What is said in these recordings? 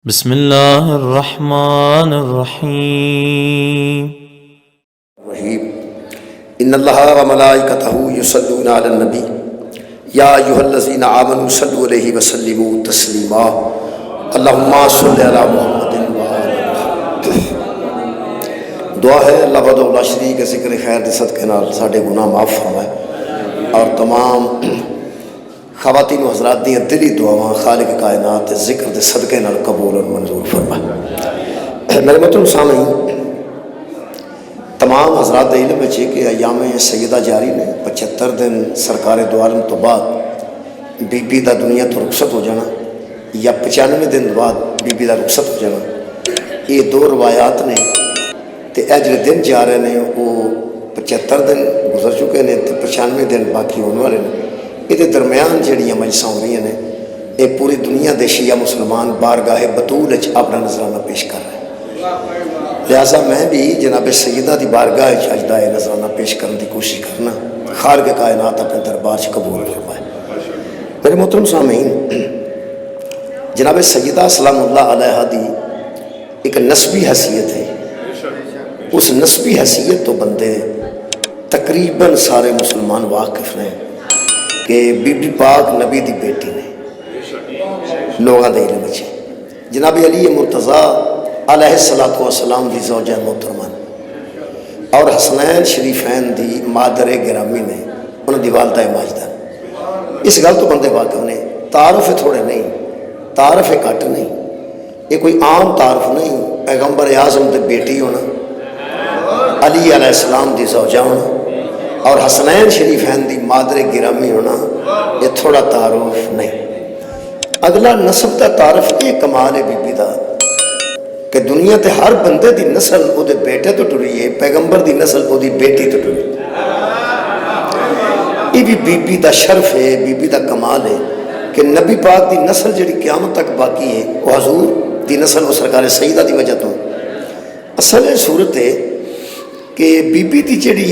بسم اللہ الرحمن الرحیم ان اللہ و ملائکتہ یصلون علی النبی یا ایھا الذین آمنوا صلوا علیہ وسلموا تسلیما اللہم صل علی محمد و آل محمد۔ دعا ہے اللہ وحدہ لا شریک ذکر خیر دے صدقے نال ساڈے گناہ معاف فرمائے اور تمام خواتین و حضرات دی دلی دعاواں خالق کائنات ذکر دے صدقے نال قبول اور منظور فرمائے۔ میرے محترم سامعین، تمام حضرات دے علم ہے کہ ایام سیدہ جاری نے 75 دن سرکار دو عالم تو بعد بی بی دا دنیا تو رخصت ہو جانا یا 95 دن بعد بی بی دا رخصت ہو جانا، یہ دو روایات نے تے اے جڑے دن جا رہے ہیں وہ 75 دن گزر چکے ہیں تے 95 دن باقی ہونے والے ہیں۔ یہ درمیان جڑیاں مجلساں ہو رہی ہیں یہ پوری دنیا دے شیعہ مسلمان بارگاہ بطول اپنا نظرانہ پیش کر رہے ہیں، لہٰذا میں بھی جناب سیدہ دی بارگاہ اجدا نظرانہ پیش کرنے کی کوشش کرنا، خالق کائنات اپنے دربار سے قبول فرمائے۔ میرے محترم سامعین، جناب سیدہ سلام اللہ علیہ دی ایک نسبی حیثیت ہے، اس نسبی حیثیت تو بندے تقریباً سارے مسلمان واقف ہیں کہ بی بی پاک نبی دی بیٹی نے لوگاں دے علم وچ جناب علی مرتضیٰ علیہ السلام دی زوجہ محترمہ اور حسنین شریفین دی مادر گرامی نے انہوں دی والدہ ماجدہ، اس گل تو بندے واقف نے، تعارف تھوڑے نہیں، تعارف گھٹ نہیں، یہ کوئی عام تعارف نہیں، پیغمبر اعظم دی بیٹی ہونا، علی علیہ السلام دی زوجہ ہونا اور حسنین شریفین دی مادر گرامی ہونا، یہ تھوڑا تعارف نہیں۔ اگلا نسب دا تعارف یہ کمال ہے بی بی دا کہ دنیا تے ہر بندے دی نسل او دے بیٹے تو ٹری ہے، پیغمبر دی نسل او دی بیٹی تو ٹری، یہ بھی بی بی دا شرف ہے، بی بی دا کمال ہے کہ نبی پاک دی نسل جڑی قیامت تک باقی ہے وہ حضور دی نسل و سرکار سیدہ دی وجہ تو اصل صورت ہے کہ بی بی دی جڑی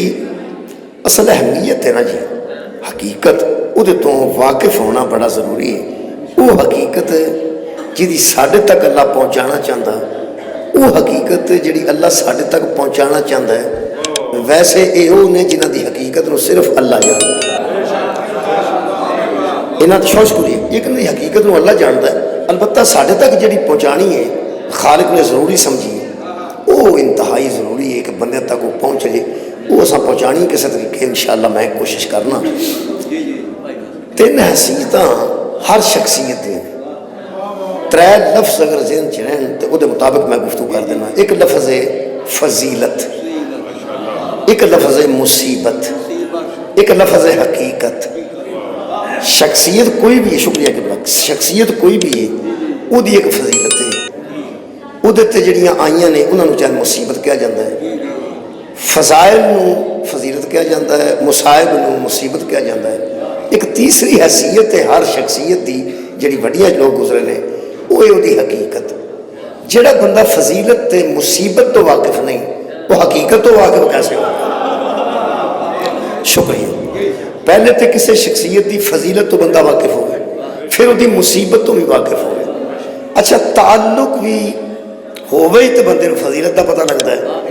اصل اہمیت ہے نا جی، حقیقت وہ تو واقف ہونا بڑا ضروری ہے۔ وہ حقیقت جی ساڈے تک اللہ پہنچانا چاہتا، وہ حقیقت جی اللہ ساڈے تک پہنچانا چاہتا ہے، ویسے یہ وہ نے جنہ دی حقیقت نو صرف اللہ جانتا، یہاں شوشکری ایک دی حقیقت نو اللہ جانتا ہے، البتہ ساڈے تک جی پہنچانی ہے خالق نے ضروری سمجھی ہے، وہ انتہائی ضروری ہے کہ بندے تک وہ پہنچ جائے، وہ اساں پہنچانی کسی طریقے انشاءاللہ میں کوشش کرنا۔ تین حیثیتاں ہر شخصیت دیں، ترے لفظ اگر ذہن چ رہن تو وہ مطابق میں گفتگو کر دینا۔ ایک لفظ ہے فضیلت، ایک لفظ ہے مصیبت، ایک لفظ ہے حقیقت۔ شخصیت کوئی بھی ہے، شکریہ کہ شخصیت کوئی بھی ہے وہ دی ایک فضیلت ہے، وہ تے جڑیاں آئیاں نے انہوں نے چاہے مصیبت کہا جاتا ہے، فضائل نو فضیلت کہا جاتا ہے، مصائب نو مصیبت کہا جاتا ہے۔ ایک تیسری حیثیت ہے ہر شخصیت دی جڑی وڈیاں لوگ گزرے نے، وہ ہے دی حقیقت۔ جڑا بندہ فضیلت تے مصیبت تو واقف نہیں وہ حقیقت تو واقف کیسے ہوگا؟ شکریہ۔ پہلے تے کسی شخصیت دی فضیلت تو بندہ واقف ہو گیا، پھر وہ دی مصیبت تو بھی واقف ہو گیا۔ اچھا تعلق بھی ہوئے تو بندے کو فضیلت دا پتہ لگتا ہے۔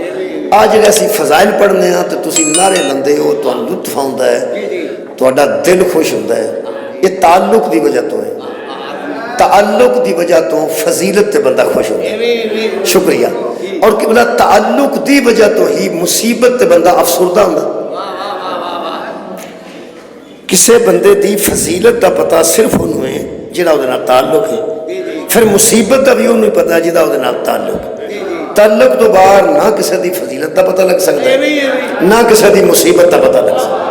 آج جب اسی فضائل پڑھنے ہیں تو تسی نعرے لندے ہو، تو لطف آتا ہے، تو دل خوش ہوتا ہے، یہ تعلق دی وجہ تو ہے، تعلق دی وجہ تو فضیلت تے بندہ خوش ہوتا ہے۔ شکریہ۔ اور کہ بلا تعلق دی وجہ تو ہی مصیبت تے بندہ افسردہ ہوتا ہے۔ کسے بندے دی فضیلت دا پتہ صرف انہوں ہے جڑا وہ نال تعلق ہے، پھر مصیبت دا بھی انہوں پتہ جڑا وہ نال تعلق ہے۔ تعلق تو باہر نہ کسی دی فضیلت دا پتہ لگ سکتا ہے، نہ کسی دی مصیبت دا پتہ لگ سکتا ہے۔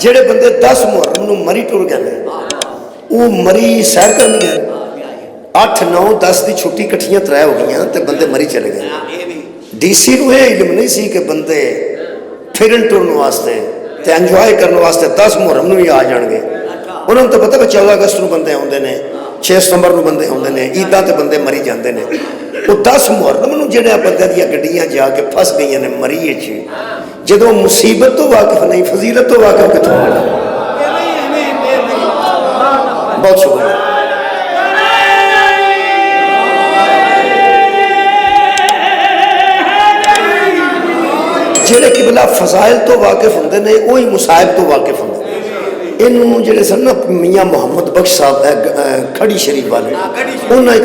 جڑے بندے 10 محرم نو مری ٹر گئے، وہ مری سیر کرنے گئے، 8 9 10 دی چھٹی کٹھیاں ترے ہو گئی تے بندے مری چلے گئے۔ ڈی سی نو یہ علم نہیں سی کہ بندے پھرن ٹرن واسطے تے انجوائے کرنے واسطے 10 محرم نو ہی آ جان گے، انہوں نے تو پتہ کہ 14 اگست نو بندے آتے ہیں، 6 ستمبر نو بندے آتے ہیں، عیداں تے بندے مری جاندے ہیں۔ وہ 10 محرم نو جڑے بندے دیا گڈیاں جا کے پھس گئی نے مری چ، جدو مصیبت تو واقف نہیں فضیلت تو واقف کتوں ہونا؟ بہت شکریہ۔ ਜਿਹੜੇ ਕਿਬਲਾ ਫਜ਼ਾਇਲ ਤੋਂ ਵਾਕਿਫ ਹੁੰਦੇ ਨੇ ਉਹੀ ਮੁਸਾਇਬ ਤੋਂ ਵਾਕਿਫ ਹੁੰਦੇ ਨੇ। ਇਹਨੂੰ ਜਿਹੜੇ ਸਨ ਨਾ ਮੀਆਂ ਮੁਹੰਮਦ ਬਖਸ਼ ਸਾਹਿਬ ਖੜੀ ਸ਼ਰੀਫ ਵਾਲੇ, ਉਹਨਾਂ ਇੱਕ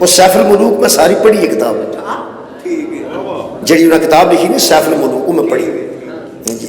ਉਹ ਸੈਫੁਲ ਮੁਲੂਕ ਮੈਂ ਸਾਰੀ ਪੜ੍ਹੀ ਹੈ ਕਿਤਾਬ, ਜਿਹੜੀ ਉਹਨਾਂ ਕਿਤਾਬ ਲਿਖੀ ਨੀ ਸੈਫੁਲ ਮੁਲੂਕ, ਉਹ ਮੈਂ ਪੜ੍ਹੀ ਜੀ।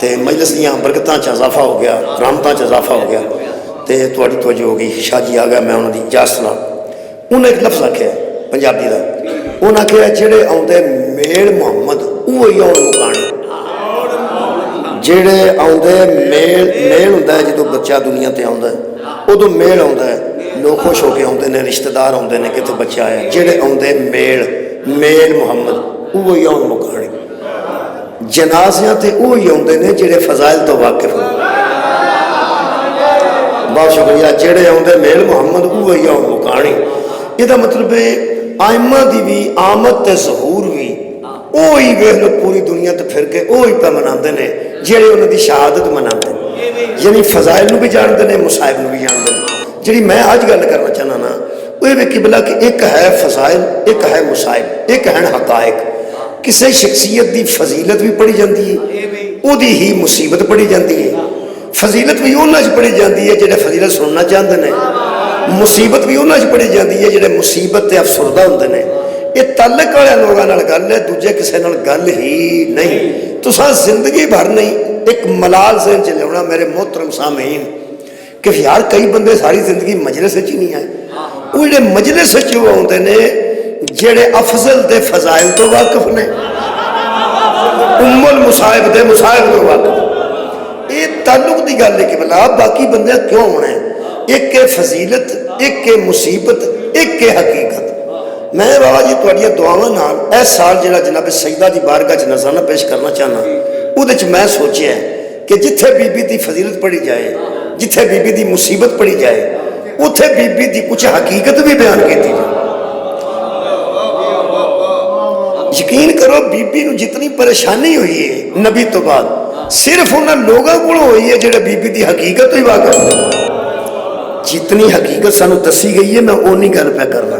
ਤੇ ਮਜਲਿਸ ਦੀਆਂ ਬਰਕਤਾਂ 'ਚ ਇਜ਼ਾਫਾ ਹੋ ਗਿਆ, ਰਹਿਮਤਾਂ 'ਚ ਇਜ਼ਾਫਾ ਹੋ ਗਿਆ, ਤੇ ਤੁਹਾਡੀ ਤਵੱਜੋ ਹੋ ਗਈ। ਸ਼ਾਹ ਜੀ ਆ ਗਿਆ, ਮੈਂ ਉਹਨਾਂ ਦੀ ਇਜਾਜ਼ਤ ਨਾਲ ਉਹਨੇ ਇੱਕ ਲਫ਼ਜ਼ ਆਖਿਆ ਪੰਜਾਬੀ ਦਾ, ਉਹਨਾਂ ਆਖਿਆ ਜਿਹੜੇ ਆਉਂਦੇ ਮੇਲ ਮੁਹੰਮਦ ਉਹ ਹੀ ਆਉਣ ਮੁਕਾਣੇ। ਜਿਹੜੇ ਆਉਂਦੇ ਮੇਲ ਹੁੰਦਾ ਹੈ, ਜਦੋਂ ਬੱਚਾ ਦੁਨੀਆ ਤੇ ਆਉਂਦਾ ਉਦੋਂ ਮੇਲ ਆਉਂਦਾ ਹੈ, ਲੋਕ ਖੁਸ਼ ਹੋ ਕੇ ਆਉਂਦੇ ਨੇ, ਰਿਸ਼ਤੇਦਾਰ ਆਉਂਦੇ ਨੇ ਕਿਤੇ ਬੱਚਾ ਆਇਆ। ਜਿਹੜੇ ਆਉਂਦੇ ਮੇਲ ਮੁਹੰਮਦ ਉਹ ਹੀ ਆਉਣ ਮੁਕਾਣੇ। ਜਨਾਜ਼ਿਆਂ ਤੇ ਉਹ ਹੀ ਆਉਂਦੇ ਨੇ ਜਿਹੜੇ ਫਜ਼ਾਇਲ ਤੋਂ ਵਾਕਿਫ ਹੋਣ। ਬਹੁਤ ਸ਼ੁਕਰੀਆ। ਜਿਹੜੇ ਆਉਂਦੇ ਮੇਲ ਮੁਹੰਮਦ ਉਹ ਹੀ ਆਉਣ ਮੁਕਾਣੇ। ਇਹਦਾ ਮਤਲਬ ਹੈ ਆਇਮਾ ਦੀ ਵੀ ਆਮਦ ਤੇ ਜ਼ਹੂਰ ਵੀ ਉਹ ਹੀ ਵੇਖ ਲਓ ਪੂਰੀ ਦੁਨੀਆ ਤੇ ਫਿਰ ਕੇ ਉਹ ਹੀ ਤਾਂ ਮਨਾਉਂਦੇ ਨੇ ਜਿਹੜੇ ਉਹਨਾਂ ਦੀ ਸ਼ਹਾਦਤ ਮਨਾਉਂਦੇ ਨੇ। ਯਾਨੀ ਫਜ਼ਾਇਲ ਨੂੰ ਵੀ ਜਾਣਦੇ ਨੇ, ਮੁਸਾਇਬ ਨੂੰ ਵੀ ਜਾਣਦੇ ਨੇ। ਜਿਹੜੀ ਮੈਂ ਅੱਜ ਗੱਲ ਕਰਨਾ ਚਾਹੁੰਦਾ ਨਾ ਉਹ ਇਹ ਕਿਬਲਾ ਕਿ ਇੱਕ ਹੈ ਫਜ਼ਾਇਲ, ਇੱਕ ਹੈ ਮੁਸਾਇਬ, ਇੱਕ ਹੈ ਹਕਾਇਕ। ਕਿਸੇ ਸ਼ਖਸੀਅਤ ਦੀ ਫਜ਼ੀਲਤ ਵੀ ਪੜ੍ਹੀ ਜਾਂਦੀ ਹੈ, ਉਹਦੀ ਹੀ ਮੁਸੀਬਤ ਪੜ੍ਹੀ ਜਾਂਦੀ ਹੈ। ਫਜ਼ੀਲਤ ਵੀ ਉਹਨਾਂ 'ਚ ਪੜ੍ਹੀ ਜਾਂਦੀ ਹੈ ਜਿਹੜੇ ਫਜ਼ੀਲਤ ਸੁਣਨਾ ਚਾਹੁੰਦੇ ਨੇ, ਮੁਸੀਬਤ ਵੀ ਉਹਨਾਂ 'ਚ ਪੜ੍ਹੀ ਜਾਂਦੀ ਹੈ ਜਿਹੜੇ ਮੁਸੀਬਤ ਤੇ ਅਫਸਰਦਾ ਹੁੰਦੇ ਨੇ। ਇਹ ਤਾਲੁਕ ਵਾਲਿਆਂ ਲੋਕਾਂ ਨਾਲ ਗੱਲ ਹੈ, ਦੂਜੇ ਕਿਸੇ ਨਾਲ ਗੱਲ ਹੀ ਨਹੀਂ। ਤੁਸੀਂ ਜ਼ਿੰਦਗੀ ਭਰ ਨਹੀਂ ਇੱਕ ਮਲਾਲ ਜ਼ਹਿਨ 'ਚ ਲਿਆਉਣਾ ਮੇਰੇ ਮੁਹਤਰਮ ਸਾਮਈਨ کہ یار کئی بندے ساری زندگی مجلس ہی نہیں آئے. وہ جڑے مجلس وہ آتے نے جڑے افضل دے فضائل تو واقف نے, ام المصائب دے مصائب تو واقف. یہ تعلق دی گل ہے کہ بلا باقی بندے کیوں ہونا ہے, ایک کے فضیلت, ایک کے مصیبت, ایک کے حقیقت. میں بابا جی تھوڑی دعاواں نال اس سال جڑا جناب سیدہ دی بارگاہ چ نذرانہ پیش کرنا چاہنا, وہ میں سوچیا ہے کہ جتھے بی بی دی فضیلت پڑھی جائے, جتھے بی بی دی مصیبت پڑھی جائے, اتھے بی بی دی کچھ حقیقت بھی بیان کی جائے. یقین کرو بی بی نو جتنی پریشانی ہوئی ہے نبی تو بعد, صرف انہاں لوگاں کو ہوئی ہے جڑے بی بی دی حقیقت ہوئی واقع. جتنی حقیقت سانو دسی گئی ہے میں اونی گل پہ کرنا.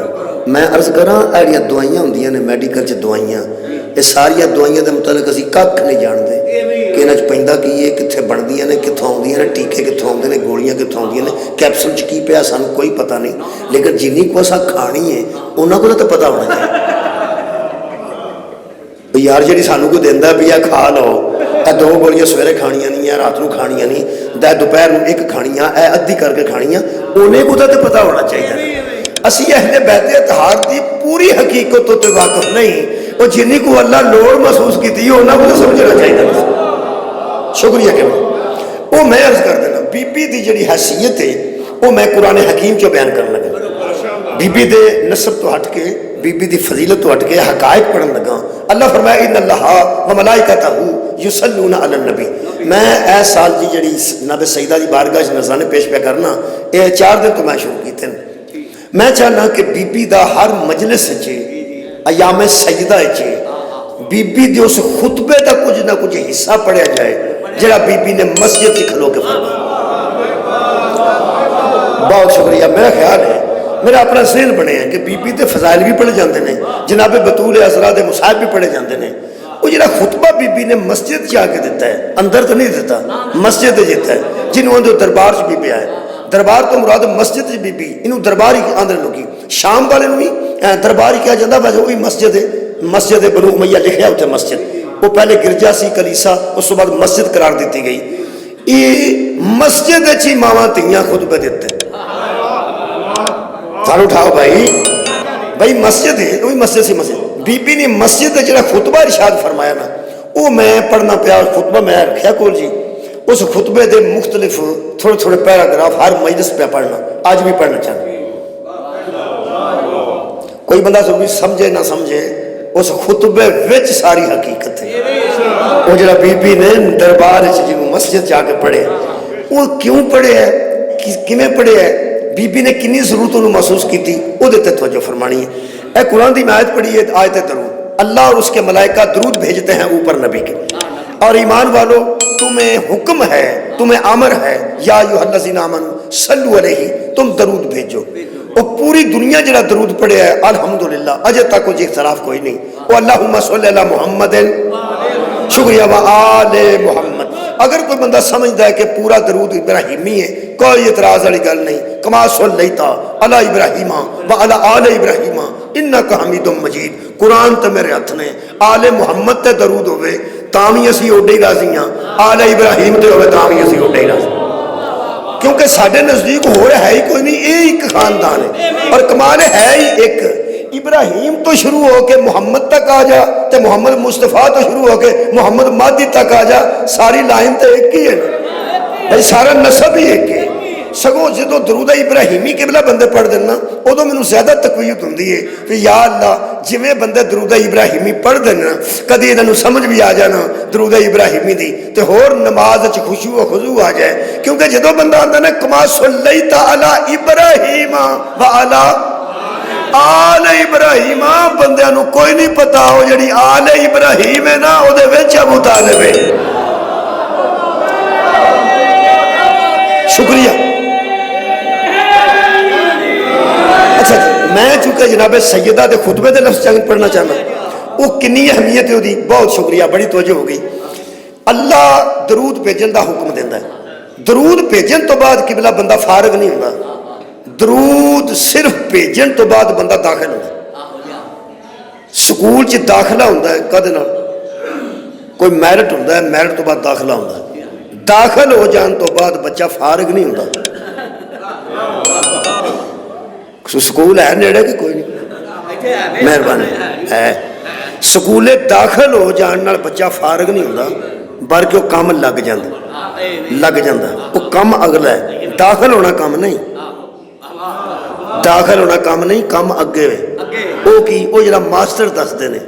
میں عرض کراں ایڑیاں دوائیاں ہوندیاں نے میڈیکل چ دوائیاں, یہ ساری دوائیاں دے متعلق اسی کھ نہیں جانتے کہ انہاں چ پیندا کی ہے, کتھے بندیاں نے, کتھوں آندیاں نے, ٹیکے کتھوں آندے نے, گولیاں کتھوں آندیاں نے, کیپسول چ کی پیا سانو کوئی پتہ نہیں. لیکن جنی کو اساں کھانی ہے انہاں کو تو پتہ ہونا چاہیے. یار جی سانو کوئی دینا بھی ہے کھا لو, اے 2 گولیاں سویرے کھانیاں نہیں, اے رات کو کھانیاں نہیں, اے دوپہر کو 1 کھانیاں, اے ادھی کر کے کھانیاں, انہیں کو تو پتہ ہونا چاہیے. اسی اہل بیت اطہار دی پوری حقیقت تو واقف نہیں, وہ جنہیں کو اللہ لوڑ محسوس کی تھی انہوں کو تو سمجھنا چاہیے. شکریہ کہ وہ میں عرض کر دینا بی بی دی جڑی حیثیت ہے وہ میں قرآن حکیم چو بیان کرنے لگا. بی بی دے نسب تو ہٹ کے, بی بی دی فضیلت تو ہٹ کے حقائق پڑھن لگا. اللہ فرمایا ان اللہ و ملائکتہ یصلون علی النبی. میں اے سال جی جڑی نبی سیدہ دی بارگاہ نذرانے پیش پہ کرنا, یہ 4 دن تو میں شروع کیتے ہیں. میں چاہنا کہ بی بی دا ہر مجلس چے, ایام سجدہ چے, بی بی دے اس خطبے دا کچھ نہ کچھ حصہ پڑھیا جائے جڑا بی بی نے مسجد کی کھلو کے فرمایا. بہت شکریہ. میرا خیال ہے میرا اپنا ذہن بنے ہیں کہ بی بی دے فضائل بھی پڑھے جاندے نے, جناب بطول عذرا دے مصائب بھی پڑھے جاندے نے. وہ جڑا خطبہ بی بی نے مسجد جا کے دیتا ہے, اندر تو نہیں دیتا, مسجد دیتا ہے, جنہوں نے دربار سے بی بی آئے. دربار تو مراد مسجد بی بی, انہوں دربار ہی آندے لوگی. شام والے بھی دربار ہی کیا جاتا, ویسے وہی مسجد ہے, مسجد بنو امیہ لکھیا ہوتا ہے مسجد. وہ پہلے گرجا سی کلیسا, اس بعد مسجد قرار دیتی گئی. یہ مسجد چی ماما تیاں خطبہ دیتے ہیں. تھالو اٹھاؤ بھائی مسجد ہے, وہی مسجد سی مسجد. بی بی نے مسجد جڑا خطبہ ارشاد فرمایا نا, وہ میں پڑھنا پیا خطبہ میں رکھیا کول جی. اس خطبے دے مختلف تھوڑے تھوڑے پیراگراف ہر مجلس پہ پڑھنا, آج بھی پڑھنا چاہنا. کوئی بندہ سب سمجھے نہ سمجھے, اس خطبے وچ ساری حقیقت ہے. وہ جڑا بی بی نے دربار جنہوں مسجد جا کے پڑھے, وہ کیوں پڑھے ہے, کیویں پڑھے ہے, بی بی نے کنی ضرورتوں کو محسوس کی تھی, وہ دیتے توجہ فرمانی ہے. اے قرآن دی میں آیت پڑھی ہے, آیت درود. اللہ اور اس کے ملائکہ درود بھیجتے ہیں اوپر نبی کے. اور ایمان والو تمہیں حکم ہے, تمہیں امر ہے, یا ایھا الذین آمنوا صلوا علیہ, تم درود بھیجو. وہ پوری دنیا جڑا درود پڑھیا ہے الحمدللہ اجے تک کوئی اختلاف کوئی نہیں، وہ اللہم صلی علی محمد، شکریہ، و آل محمد۔ اگر کوئی بندہ سمجھتا ہے کہ پورا درود ابراہیمی ہے، کوئی اعتراض والی گل نہیں، کما صلیت علی ابراہیم و علی آل ابراہیم انک حمید مجید۔ قرآن تے میرے ہاتھ نے، آل محمد تے درود ہوئے تاں وی اسی اوڈے ہی راضی ہاں، آل ابراہیم تے ہوئے تاں وی اسی اوڈے ہی راضی، کیونکہ ساڈے نزدیک ہو رہا ہے ہی کوئی نہیں، یہ ایک خاندان ہے، اور کمال ہے ہی ایک۔ ابراہیم تو شروع ہو کے محمد تک آ جا، تے محمد مصطفیٰ تو شروع ہو کے محمد مہدی تک آ جا، ساری لائن تو ایک ہی ہے نا بھائی، سارا نسب ہی ایک ہے۔ سگوں جدو درود ابراہیمی قبلہ بندے پڑھ دینا ادو مینوں زیادہ تقویت ہوندی ہے کہ یا اللہ جویں بندے درود ابراہیمی پڑھ دینا کدی انہاں نوں سمجھ بھی آ جانا درود ابراہیمی دی تے ہور نماز وچ خشوع و خضوع آ جائے، کیونکہ جدو بندہ آندا نا کما صلیت علی ابراہیم و علی آل ابراہیم، بندیاں نوں کوئی نہیں پتا وہ جڑی آل ابراہیم ہے نا او دے وچ ابو طالب ہے۔ شکریہ۔ اچھا جی، میں چونکہ جناب سیدہ دے خطبے دے لفظ چنگ پڑھنا چاہنا، وہ کنی اہمیت ہے وہ دی، بہت شکریہ، بڑی توجہ ہو گئی۔ اللہ درود بھیجن دا حکم دینا ہے، درود بھیجن تو بعد قبلہ بندہ فارغ نہیں ہوتا، درود صرف بھیجن تو بعد بندہ داخل ہوتا ہے۔ سکول چ داخلہ ہوتا ہے کدے نال، کوئی میرٹ ہوتا ہے، میرٹ تو بعد داخلہ ہوتا ہے، داخل ہو جان تو بعد بچہ فارغ نہیں ہوتا۔ سکول ہے نیڑے کہ کوئی نہیں؟ مہربانی ہے، سکولے داخل ہو جان نال بچہ فارغ نہیں ہوتا، بلکہ وہ کام لگ جاندہ، وہ کام اگلا ہے، داخل ہونا کام نہیں، داخل ہونا کام نہیں، کام اگے ہوئے وہ کی وہ جڑا ماسٹر دس دینے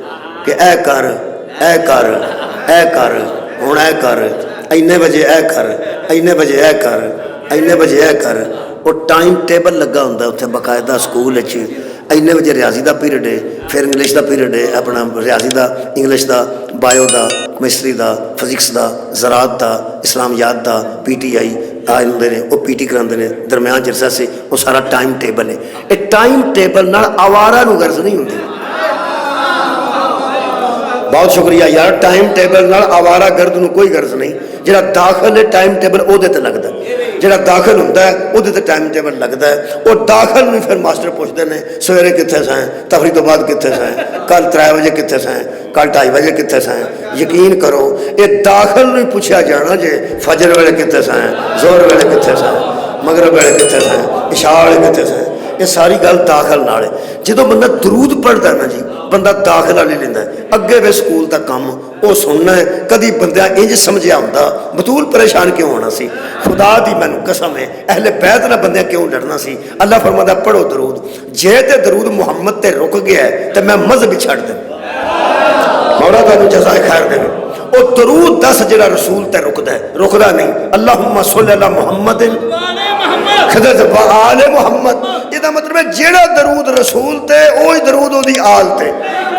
کہ اے کر اے کر اے کر ہون اے کر اینے بجے اے کر اینے بجے اے کر اینے بجے اے کر، وہ ٹائم ٹیبل لگا ہوتا ہے اتنے باقاعدہ سکول اچھے، اینے بجے ریاضی دا پیریڈ ہے، پھر انگلش دا پیریڈ ہے، اپنا ریاضی دا، انگلش دا، بایو دا، کیمسٹری دا، فزکس دا، زراعت دا، اسلامیات دا، پی ٹی آئی آئے ہوندے نے، وہ پی ٹی کراندے نے، درمیان جلسہ سے وہ سارا ٹائم ٹیبل ہے۔ یہ ٹائم ٹیبل نال آوارہ نو غرض نہیں ہوندی۔ بہت شکریہ یار، ٹائم ٹیبل نال آوارہ گرد نو کوئی غرض نہیں، جڑا داخل ہے ٹائم ٹیبل او دے تے لگدا ہے، جڑا داخل ہوتا ہے او دے تے ٹائم ٹیبل لگتا ہے، وہ داخل میں پھر ماسٹر پوچھتے ہیں سویرے کتنے سائیں، تفریح تو بعد کتنے سائیں، کل 3 بجے کتنے سائیں، کل 2:30 بجے کتنے سائیں۔ یقین کرو یہ داخل نہیں پوچھا جانا جے فجر ویلے کتنے سائیں، زہر ویلے کتنے سائیں، مغرب ویلے کتنے سائیں، عشاء ویلے کتنے سائیں، یہ ساری گل داخل نال ہے۔ جدو بندہ درود پڑھتا ہے نا جی، بندہ داخل والی لینا ہے، اگے وے سکول دا کام وہ سننا ہے۔ کدی بندہ انج سمجھیا ہوندا بطول پریشان کیوں ہونا سی، خدا دی مینوں قسم ہے اہل بیت نہ بندے کیوں ڈرنا سی۔ اللہ فرماتا پڑھو درود، جے تے درود محمد تے رک گیا ہے تے میں مذہب چھڑ دیں، مولا تانوں جزائے خیر دے۔ او درود 10 جڑا رسول تے رکدا نہیں، اللہم صلی علی محمد خدت و آل محمد، یہ دا مطلب ہے جیڑا درود رسول تے اوہی درود او دی آل تے۔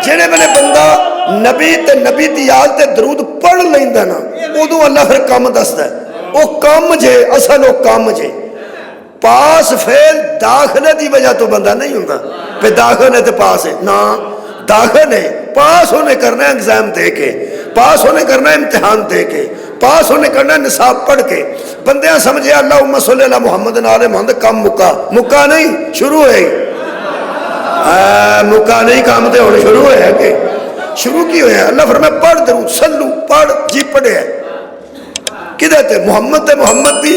جیڑے ویلے بندہ نبی تے نبی دی آل تے درود پڑھ لیندا نا ادو اللہ پھر کام دسدا ہے، او کام جے اصل او کام جے۔ پاس فیل داخلے دی وجہ تو بندہ نہیں ہوندا پہ داخل ہے تے پاس ہے، نا داخل ہے، پاس ہونے کرنا ہے ایگزام دے کے، پاس ہونے کرنا ہے امتحان دے کے، پاس ہونے کرنا ہے نصاب پڑھ کے۔ بندیاں سمجھے اللہم صلی اللہ محمد آل محمد، کام مکا نہیں، شروع ہے، مکا نہیں، کام تے ہونے شروع ہے کہ شروع کی ہوئے ہیں۔ اللہ فرمائے پڑھ درود، سلو پڑھ جی پڑھے ہے کدھے تے محمد تے محمد دی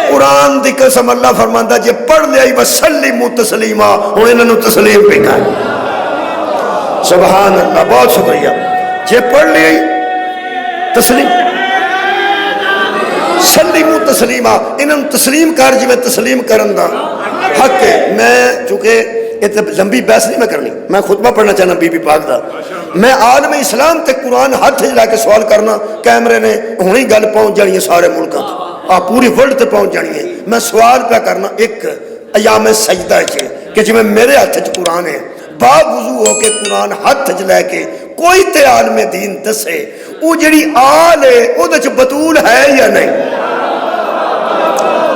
قرآن دی قسم اللہ فرماندا جے پڑھ لیا وسلموا تسلیما، ہن انہاں نوں تسلیم پہ کر، سبحان اللہ، بہت شکریہ۔ جے پڑھ لیا تسلیم، سلیمو تسلیما، انہوں تسلیم کر جی میں تسلیم کرن دا حق ہے۔ میں چونکہ اتنا لمبی بحث نہیں میں کرنی، میں خطبہ پڑھنا چاہنا بی بی پاک دا، میں عالم اسلام تے قرآن ہاتھ لا کے سوال کرنا، کیمرے نے ہونی گل پہنچ جانی ہے سارے ملکاں تے، پوری ورلڈ تے پہنچ جانی ہے۔ میں سوال پہ کرنا ایک ایام سجدہ ہے کہ جی میں میرے ہاتھ چ قرآن ہے، با وضو ہو کے قرآن ہاتھ چ لے کے کوئی تے عالم دین دسے وہ جڑی آل ہے وہ دے چ بطول ہے یا نہیں؟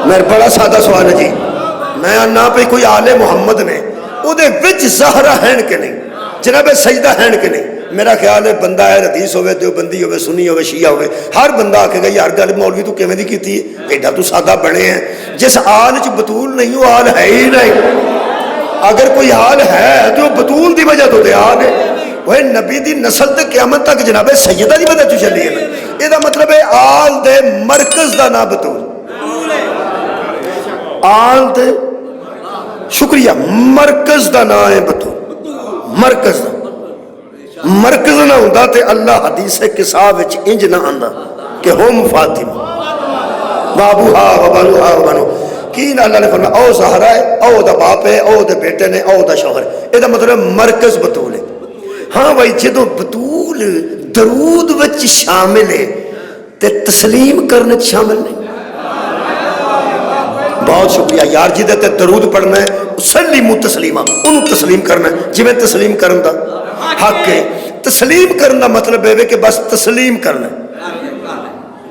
میرا بڑا سادہ سوال ہے جی، میں آنا پہ کوئی آل محمد نے وہ دے وچ زہرا ہیں کہ نہیں، جناب سجدہ ہیں کہ نہیں؟ میرا خیال ہے بندہ ہے حدیث ہوئے دیوبندی ہوئے سنی ہوئے شیعہ ہوئے ہر بندہ آکے گا یار گل مولوی تو کیویں دی کیتی ہے، ایڈا تو سادہ بنے ہیں، جس آل چ بطول نہیں وہ آل ہے ہی نہیں۔ اگر کوئی آل ہے تو بطول دی وجہ تو تے آل ہے، وہ نبی دی نسل تے قیامت تک جناب سیدہ دی وجہ تو چلی ہے نا۔ یہ دا مطلب ہے آل دے مرکز دا نا بطول، آل دے شکریہ مرکز دا نا ہے بطول، مرکز دا مرکز نہ ہوندہ تے اللہ حدیث قصہ وچ انج نہ آندہ کہ ہم فاطمہ بابوہا و بنوہا و بنو کین اللہ نے فرمایا او زہرا ہے، او دا باپ ہے، او دا بیٹے نے، او دا شوہر ہے، یہ دا مطلب مرکز بطول ہے۔ ہاں بھائی جدو بطول درود وچ شامل ہے تے تسلیم کرنے چ شامل نہیں۔ بہت شکریہ یار جی تے درود پڑھنا ہے سلیمو تسلیمہ، انہوں تسلیم کرنا ہے جی میں تسلیم کرن دا حق ہے۔ تسلیم کرن دا مطلب ہے کہ بس تسلیم کرنا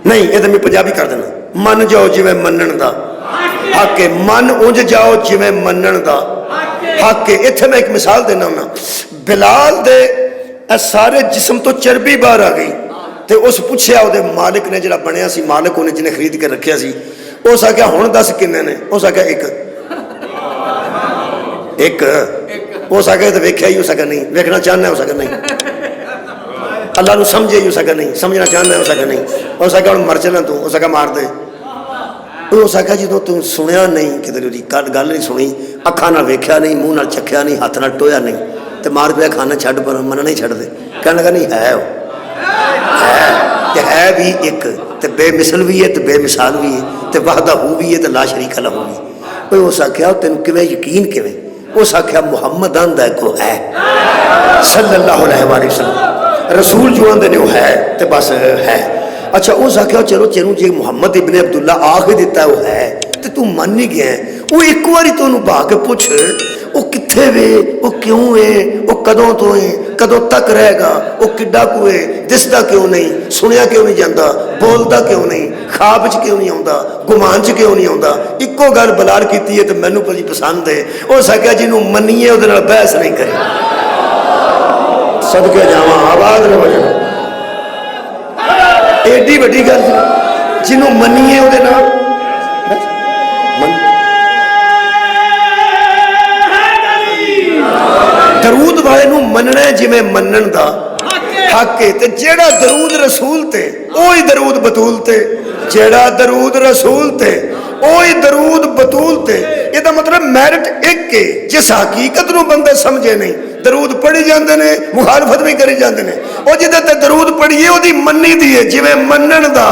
نہیں، یہ تو میں پنجابی کر دینا، من جاؤ جی میں منن دا حق ہے، من اونج جاؤ جی میں منن دا حق ہے۔ اتھے میں ایک مثال دینا ہونا، بلال دے سارے جسم تو چربی باہر آ گئی تے اس پوچھے آؤ دے مالک نے جڑا بنیا سی، مالک انہیں جنہیں خرید کے رکھیا سی، اس آگیا ہون دس کنے نے، اس آگیا ایک اس آگیا تو ویکھیا ہی اس آگیا نہیں، ویکھنا چاہنا ہے اس آگیا نہیں، اللہ نو سمجھے ہی اس آگیا نہیں، سمجھنا چاہنا ہے اس آگیا نہیں، اس آگیا مر چلنا تو اس آگیا مار دے، اس آگیا جدو تم سنیا نہیں کہ تیری گل نہیں سنی، اکھاں نال ویکھیا نہیں، منہ نال چکھیا نہیں، ہاتھ نال ٹویا نہیں تے مار پیا کھانا چھڈ پر من نہیں چھڈ دے، کہنے لگا نہیں ہے ہے بھی ایک تے بے مثل بھی ہے تے بے مثال بھی ہے تے وحدہ ہو بھی ہے تے لا شریک لہ بھی۔ کوئی اس آکھیا تینوں کیویں یقین کیویں؟ اس آکھیا محمد آندا ہے کو ہے صلی اللہ علیہ وآلہ وسلم، رسول جو آندے نے وہ ہے تے بس ہے۔ اچھا اس آکھیا چلو چلو جی محمد ابن عبداللہ آخ دیتا ہے وہ ہے تے تو من نہیں گیا ہے، وہ ایک واری تو انہوں با کے پوچھ وہ کتھے وے، وہ کیوں ہے، وہ کدوں تو ہے، کدوں تک رہے گا، وہ کڈا کو ہے، دستا کیوں نہیں، سنیا کیوں نہیں جاندہ، بولتا کیوں نہیں، خواب چ کیوں نہیں آندا، گمان چ کیوں نہیں آندا، اکو گل بلار کیتی ہے تو مینوں بڑی پسند ہے۔ وہ سکیا جنوں منیے وہ نال بحث نہیں کرے، صدقے جاواں آواز نہ بجے ایڈی بڑی گل جنوں منیے وہ نال درود والے نو مننا ہے جی میں منن دا حق ہے تے جیڑا درود رسول تے اوہی درود بطول تے، جیڑا درود رسول تے اوہی درود بطول تے۔ یہ دا مطلب میرٹ ایک ہے، جس حقیقت نو بندے سمجھے نہیں درود پڑھی جاندے نے مخالفت بھی کری جاندے نے، او جدے تے درود پڑھیے او دی منی دی ہے جی میں منن دا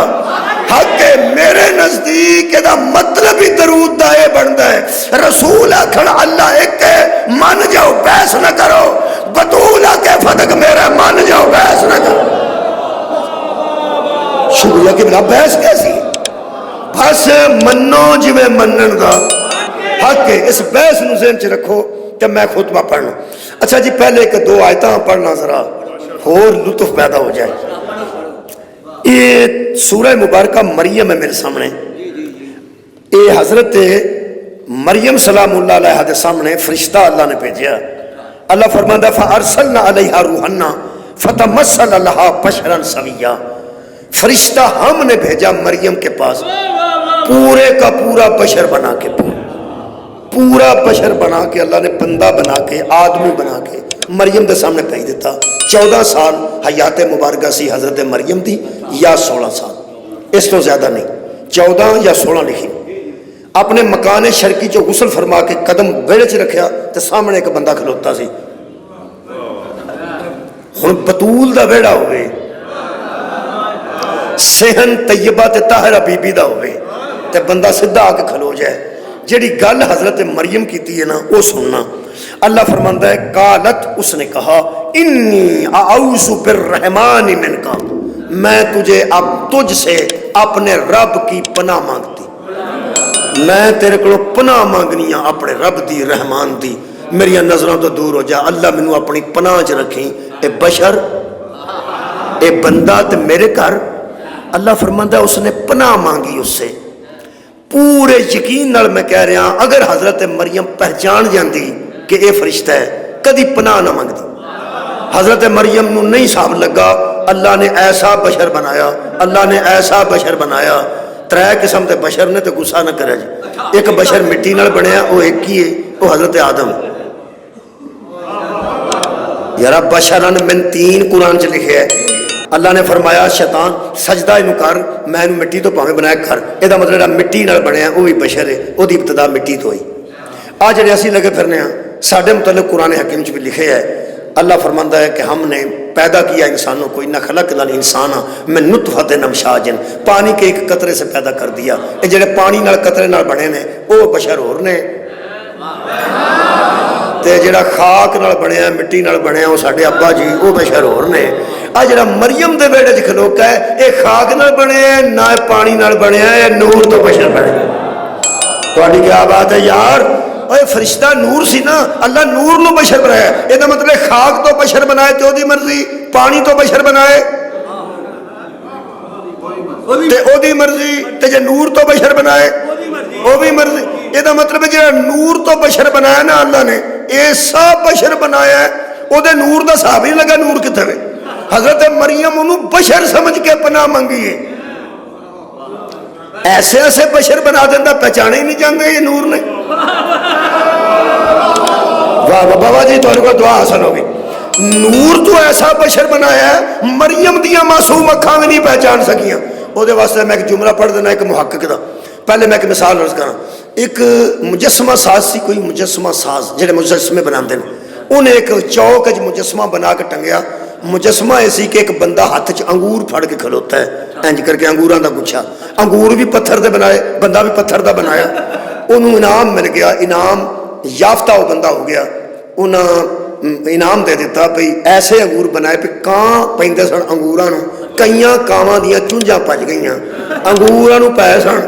حق ہے۔ میرے نزدیک دا مطلب ہی درود دا ہے بندا ہے، رسول آکھن اللہ ایک ہے مان جاؤ بحث نہ کرو، بطول آکے فتق میرا مان جاؤ بحث نہ کرو۔ شکریہ کہ بلا بحث کیسی بس منو جی میں منن دا حق ہے۔ اس بحث نو ذہن چ رکھو کہ میں خطبہ پڑھنا۔ اچھا جی پہلے ایک دو آیتاں پڑھنا ذرا اور لطف پیدا ہو جائے۔ یہ سورہ مبارکہ مریم ہے میرے سامنے، یہ حضرت مریم سلام اللہ علیہ کے سامنے فرشتہ اللہ نے بھیجا۔ اللہ فرماتا فَأَرْسَلْنَا عَلَيْهَا رُوحًا فَتَمَثَّلَ لَهَا بَشَرًا سَوِيًّا، فرشتہ ہم نے بھیجا مریم کے پاس پورے کا پورا بشر بنا کے، پورا بشر بنا کے اللہ نے بندہ بنا کے آدمی بنا کے مریم دے سامنے بھیج دیتا۔ 14 سال حیات مبارکہ سی حضرت مریم دی یا 16 سال، اس تو زیادہ نہیں، 14 یا 16 لکھی۔ اپنے مکان شرکی چو غسل فرما کے قدم بیڑے چ رکھیا تو سامنے ایک بندہ کھلوتا سی۔ ہن بطول دا بیڑا ہوئے، صحن طیبہ تے طاہرہ بی بی دا ہوئے تے بندہ سدھا آ کے کھلو جائے، جیڑی گل حضرت مریم کی تھی ہے نا وہ سننا۔ اللہ فرماتا ہے قالت، اس نے کہا انی اعوذ بالرحمن منکا، میں تجھے اب تجھ سے اپنے رب کی پناہ مانگتی، میں تیرے کو پناہ مانگنی ہاں اپنے رب دی رحمان دی، میری نظروں تو دور ہو جا، اللہ مینوں اپنی پناہ چ رکھیں، اے بشر اے بندہ تے میرے گھر۔ اللہ فرماتا ہے اس نے پناہ مانگی اس سے، پورے یقین نال میں کہہ رہا اگر حضرت مریم پہچان جاندی کہ یہ فرشتہ ہے کدی پناہ نہ منگتی. حضرت مریم نو نہیں صاحب لگا اللہ نے ایسا بشر بنایا, اللہ نے ایسا بشر بنایا. 3 قسم دے بشر نے تو غصہ نہ کرے جی. ایک بشر مٹی نال بنیا وہ ایک ہی ہے, وہ حضرت آدم. یارا بشرن من 3 قرآن چ لکھے ہے. اللہ نے فرمایا شیطان سجدہ اینو کر, میں اینو مٹی تو پاویں بنایا کر. یہ مطلب مٹی نال بنیا وہ بھی بشر ہے, وہ دی ابتدا مٹی تو ہوئی. آ جڑے اسی لگے پھرنے ہیں ساڈے متعلق قرآن حکیم چ بھی لکھے ہے. اللہ فرماندا ہے کہ ہم نے پیدا کیا انسانوں کو, اِنَّا خَلَقْنَا الْإِنسَانَ مِن نُطْفَةٍ أَمْشَاجٍ, پانی کے ایک قطرے سے پیدا کر دیا. یہ جڑے پانی نال قطرے نال بنے نے وہ بشر اور نے, تے جڑا خاک نال بنیا مٹی نال بنیا وہ ساڈے ابا جی وہ بشر اور نے. آ جڑا مریم دے بیڑے وچ کھلوتا ہے یہ خاک نال بنیا نہ پانی نال بنیا ہے, نور تو بشر بنے. تہاڈی کیا بات ہے یار, اے فرشتہ نور سی نا, اللہ نور نو بشر بنایا. یہ مطلب خاک تو بشر بنائے تے دی مرضی, پانی تو بشر بنائے تے او دی مرضی, تے جے نور تو بشر بنائے او بھی مرضی. یہ مطلب ہے جہاں نور تو بشر بنایا نا اللہ نے, ایسا بشر بنایا ہے او دے نور دا صاحب نہیں لگا نور کتنے وے. حضرت مریم انہوں بشر سمجھ کے پناہ منگی ہے. ایسے ایسے بشر بنا دینا پہچانے ہی نہیں جاندے یہ نور نے. واہ بابا جی تو کو دعا حسن ہوگی. نور تو ایسا بشر بنایا ہے مریم دیاں معصوم اکھاں بھی نہیں پہچان سکیاں. وہ دے واسطے میں ایک جملہ پڑھ دینا ایک محقق دا. پہلے میں ایک مثال عرض کرنا. ایک مجسمہ ساز سی, کوئی مجسمہ ساز جڑے مجسمے بناندے ہیں, انہیں ایک چوک وچ مجسمہ بنا کے ٹنگیا. مجسمہ ایسی کہ ایک بندہ ہاتھ چ انگور پھڑ کے کھلوتا ہے, انج کر کے انگوراں دا گچھا. انگور بھی پتھر دے بنائے, بندہ بھی پتھر دا بنایا. انہوں انعام مل گیا, انعام یافتہ وہ بندہ ہو گیا. انہاں انعام دے دیتا بھئی ایسے انگور بنائے پہ کان پیندے سن انگوراں نو, کئیاں کاواں دیاں چونجاں پج گئیاں انگوراں نو پے سن